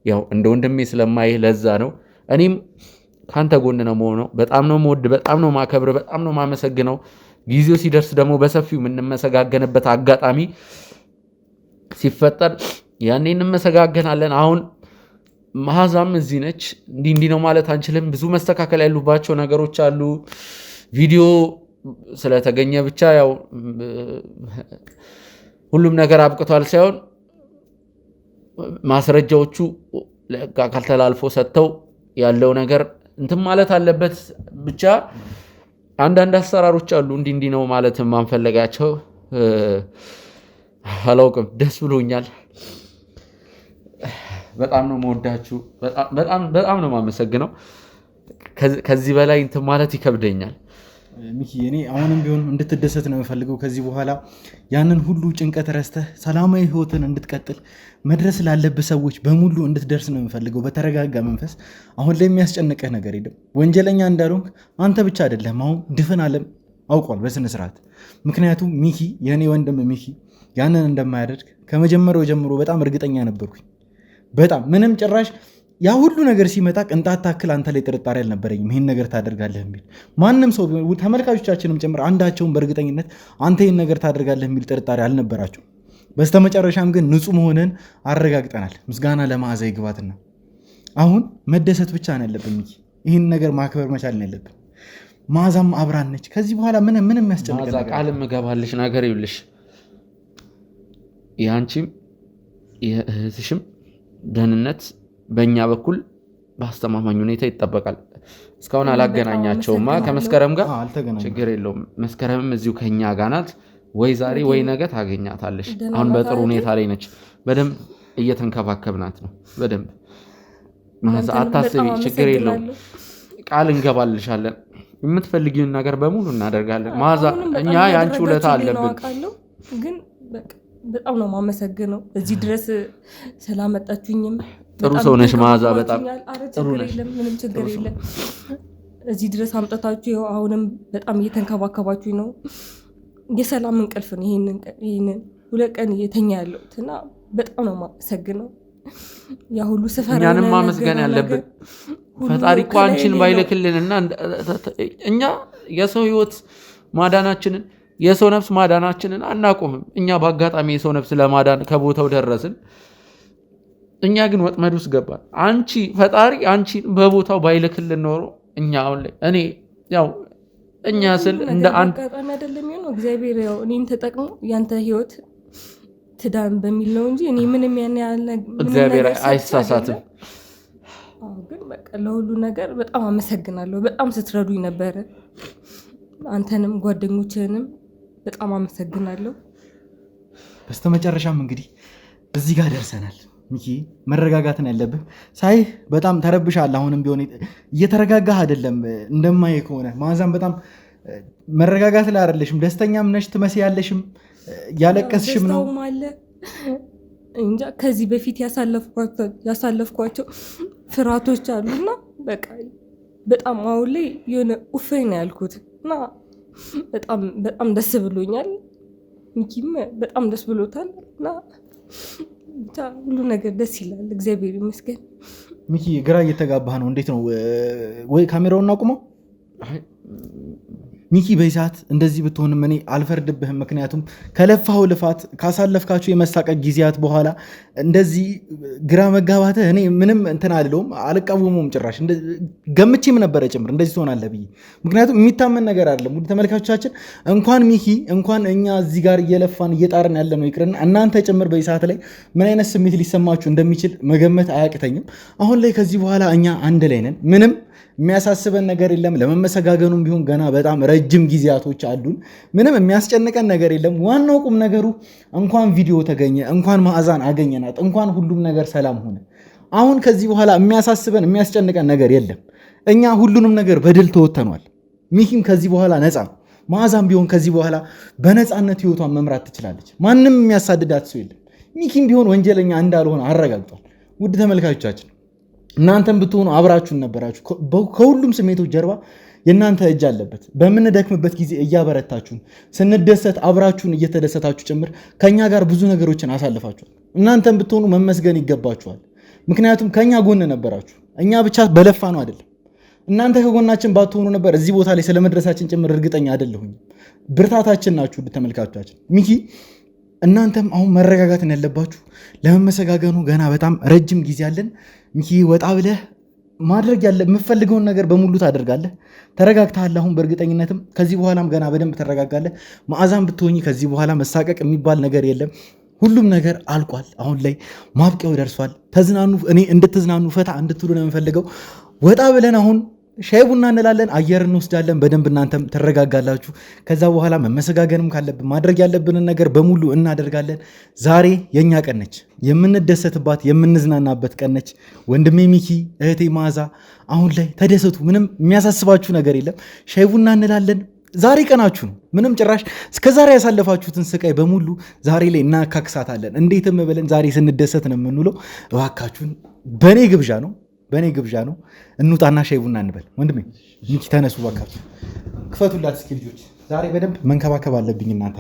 ያው እንደ ወንድሜ ስለማይህ ለዛ ነው እኔም ካንተ ጎን ነው የምሆነው። በጣም ነው የምወድ፣ በጣም ነው ማከብር፣ በጣም ነው ማመሰግነው። ጊዜው ሲደርስ ደግሞ በሰፊው የምንመሰጋገንበት አጋጣሚ ሲፈጠር ያኔ እንመሰጋገናለን። አሁን መዓዛም እዚህ ነች። እንዲህ ነው ማለት አንችልም። ብዙ መስተካከል ያሉባቸው ነገሮች አሉ። ቪዲዮ ስለተገኘ ብቻ ያው ሁሉም ነገር አብቅቷል ሳይሆን ማስረጃዎቹ ለአካል ተላልፎ ሰጥተው ያለው ነገር እንትን ማለት አለበት። ብቻ አንዳንድ አሰራሮች አሉ እንዲህ ነው ማለት ማንፈለጋቸው። አላውቅም። ደስ ብሎኛል። በጣም ነው መወዳችሁ፣ በጣም ነው ማመሰግነው። ከዚህ በላይ እንትን ማለት ይከብደኛል። ሚኪ እኔ አሁንም ቢሆን እንድትደሰት ነው የምፈልገው። ከዚህ በኋላ ያንን ሁሉ ጭንቀት ረስተህ ሰላማዊ ህይወትን እንድትቀጥል መድረስ ላለብህ ሰዎች በሙሉ እንድትደርስ ነው የምፈልገው በተረጋጋ መንፈስ። አሁን ላይ የሚያስጨንቅህ ነገር የለም። ወንጀለኛ እንዳልሆንክ አንተ ብቻ አይደለም፣ አሁን ድፍን ዓለም አውቋል በስነ ስርዓት። ምክንያቱም ሚኪ የእኔ ወንድም ሚኪ ያንን እንደማያደርግ ከመጀመሪያው ጀምሮ በጣም እርግጠኛ ነበርኩኝ። በጣም ምንም ጭራሽ ያ ሁሉ ነገር ሲመጣ ቅንጣት ታክል አንተ ላይ ጥርጣሬ አልነበረኝም ይህን ነገር ታደርጋለህ የሚል ማንም ሰው ተመልካቾቻችንም ጭምር አንዳቸውን በእርግጠኝነት አንተ ይህን ነገር ታደርጋለህ የሚል ጥርጣሬ አልነበራቸው። በስተመጨረሻም ግን ንጹህ መሆንን አረጋግጠናል። ምስጋና ለመዓዛ ይግባትና አሁን መደሰት ብቻ ነው ያለብን ሚኪ። ይህን ነገር ማክበር መቻል ነው ያለብን። መዓዛም አብራን ነች። ከዚህ በኋላ ምንም ያስጨንቅ ነገር ቃል የምገባልሽ ነገር ይኸውልሽ፣ የአንቺም የእህትሽም ደህንነት በእኛ በኩል በአስተማማኝ ሁኔታ ይጠበቃል። እስካሁን አላገናኛቸውማ ከመስከረም ጋር ችግር የለውም። መስከረምም እዚሁ ከኛ ጋር ናት። ወይ ዛሬ ወይ ነገ ታገኛታለሽ። አሁን በጥሩ ሁኔታ ላይ ነች። በደንብ እየተንከባከብናት ነው። በደንብ አታስቢ፣ ችግር የለውም። ቃል እንገባልሻለን። የምትፈልጊውን ነገር በሙሉ እናደርጋለን። መዓዛ እኛ የአንቺ ውለታ አለብን። ግን በጣም ነው ማመሰግነው እዚህ ድረስ ስላመጣችሁኝም። ጥሩ ሰው ነሽ መዓዛ፣ በጣም ጥሩ ነሽ። ምንም ችግር የለም። እዚህ ድረስ አምጥታችሁ አሁንም በጣም እየተንከባከባችሁኝ ነው። የሰላም እንቅልፍ ነው ይህንን 2 ቀን እየተኛ ያለሁት እና በጣም ነው ማመሰግነው። ያ ሁሉ ስፈራ እኛንም ማመስገን ያለብን ፈጣሪ እኮ አንቺን ባይልክልንና እኛ የሰው ህይወት ማዳናችንን የሰው ነፍስ ማዳናችንን አናቆምም። እኛ በአጋጣሚ የሰው ነፍስ ለማዳን ከቦታው ደረስን። እኛ ግን ወጥመድ ውስጥ ገባን። ፈጣሪ አንቺን በቦታው ባይልክልን ኖሮ እኛ አሁን ላይ እኛ ስል እንደ አንድ አጋጣሚ አይደለም የሚሆነው። እግዚአብሔር እኔን ተጠቅሞ ያንተ ህይወት ትዳን በሚል ነው እንጂ እኔ ምንም ያን ያለ እግዚአብሔር አይሳሳትም። ግን በቃ ለሁሉ ነገር በጣም አመሰግናለሁ። በጣም ስትረዱኝ ነበረ። አንተንም ጓደኞችህንም በጣም አመሰግናለሁ። በስተመጨረሻም እንግዲህ እዚህ ጋር ደርሰናል። ሚኪ መረጋጋትን ያለብህ ሳይህ በጣም ተረብሻል። አሁንም ቢሆን እየተረጋጋህ አይደለም እንደማየ ከሆነ መዓዛም በጣም መረጋጋት ላይ አይደለሽም። ደስተኛም ነሽ ትመስያለሽም፣ ያለቀስሽም ነው እንጃ። ከዚህ በፊት ያሳለፍኳቸው ፍርሃቶች አሉና በቃ በጣም አሁን ላይ የሆነ ኡፈይ ነው ያልኩት እና በጣም ደስ ብሎኛል። ሚኪም በጣም ደስ ብሎታል እና ሁሉ ነገር ደስ ይላል። እግዚአብሔር ይመስገን። ሚኪ ግራ እየተጋባህ ነው። እንዴት ነው? ወይ ካሜራውን እናቁመው? ሚኪ በይሳት እንደዚህ ብትሆንም እኔ አልፈርድብህም። ምክንያቱም ከለፋው ልፋት ካሳለፍካችሁ የመሳቀቅ ጊዜያት በኋላ እንደዚህ ግራ መጋባትህ እኔ ምንም እንትን አልለውም፣ አልቃወሙም። ጭራሽ ገምቼም ነበረ ጭምር እንደዚህ ትሆናለህ ብዬ። ምክንያቱም የሚታመን ነገር አይደለም። ውድ ተመልካቾቻችን እንኳን ሚኪ እንኳን እኛ እዚህ ጋር እየለፋን እየጣርን ያለ ነው ይቅርና እናንተ ጭምር በይሳት ላይ ምን አይነት ስሜት ሊሰማችሁ እንደሚችል መገመት አያቅተኝም። አሁን ላይ ከዚህ በኋላ እኛ አንድ ላይ ነን። ምንም የሚያሳስበን ነገር የለም። ለመመሰጋገኑም ቢሆን ገና በጣም ረጅም ጊዜያቶች አሉን። ምንም የሚያስጨንቀን ነገር የለም። ዋናው ቁም ነገሩ እንኳን ቪዲዮ ተገኘ፣ እንኳን መዓዛን አገኘናት፣ እንኳን ሁሉም ነገር ሰላም ሆነ። አሁን ከዚህ በኋላ የሚያሳስበን የሚያስጨንቀን ነገር የለም። እኛ ሁሉንም ነገር በድል ተወተኗል። ሚኪም ከዚህ በኋላ ነፃ ነው። መዓዛም ቢሆን ከዚህ በኋላ በነፃነት ህይወቷን መምራት ትችላለች። ማንም የሚያሳድዳት ሰው የለም። ሚኪም ቢሆን ወንጀለኛ እንዳልሆነ አረጋግጧል። ውድ ተመልካቾቻችን እናንተም ብትሆኑ አብራችሁን ነበራችሁ። ከሁሉም ስሜቶች ጀርባ የእናንተ እጅ አለበት። በምንደክምበት ጊዜ እያበረታችሁን፣ ስንደሰት አብራችሁን እየተደሰታችሁ ጭምር ከኛ ጋር ብዙ ነገሮችን አሳልፋችኋል። እናንተም ብትሆኑ መመስገን ይገባችኋል። ምክንያቱም ከኛ ጎን ነበራችሁ። እኛ ብቻ በለፋ ነው አይደለም። እናንተ ከጎናችን ባትሆኑ ነበር እዚህ ቦታ ላይ ስለመድረሳችን ጭምር እርግጠኛ አይደለሁኝ። ብርታታችን ናችሁ ውድ ተመልካቾቻችን። ሚኪ እናንተም አሁን መረጋጋትን ያለባችሁ። ለመመሰጋገኑ ገና በጣም ረጅም ጊዜ አለን። ሚኪ ወጣ ብለህ ማድረግ ያለ የምፈልገውን ነገር በሙሉ ታደርጋለህ። ተረጋግተሃል። አሁን በእርግጠኝነትም ከዚህ በኋላም ገና በደንብ ተረጋጋለህ። መዓዛም ብትሆኚ ከዚህ በኋላ መሳቀቅ የሚባል ነገር የለም። ሁሉም ነገር አልቋል። አሁን ላይ ማብቂያው ደርሷል። ተዝናኑ። እኔ እንድትዝናኑ ፈታ እንድትሉ ነው የምፈልገው። ወጣ ብለን አሁን ሻይ ቡና እንላለን፣ አየር እንወስዳለን። በደንብ እናንተም ትረጋጋላችሁ። ከዛ በኋላ መመሰጋገንም ካለብን ማድረግ ያለብንን ነገር በሙሉ እናደርጋለን። ዛሬ የኛ ቀን ነች፣ የምንደሰትባት የምንዝናናበት ቀን ነች። ወንድሜ ሚኪ፣ እህቴ መዓዛ አሁን ላይ ተደሰቱ። ምንም የሚያሳስባችሁ ነገር የለም። ሻይ ቡና እንላለን። ዛሬ ቀናችሁ ነው። ምንም ጭራሽ እስከዛሬ ያሳለፋችሁትን ስቃይ በሙሉ ዛሬ ላይ እናካክሳታለን። እንዴትም ብለን ዛሬ ስንደሰት ነው የምንውለው። እባካችሁን በእኔ ግብዣ ነው። እንውጣና ሻይ ቡና እንበል። ወንድሜ ሚኪ ተነሱ፣ እባካችሁ ክፈቱላት እስኪ ልጆች። ዛሬ በደንብ መንከባከብ አለብኝ እናንተ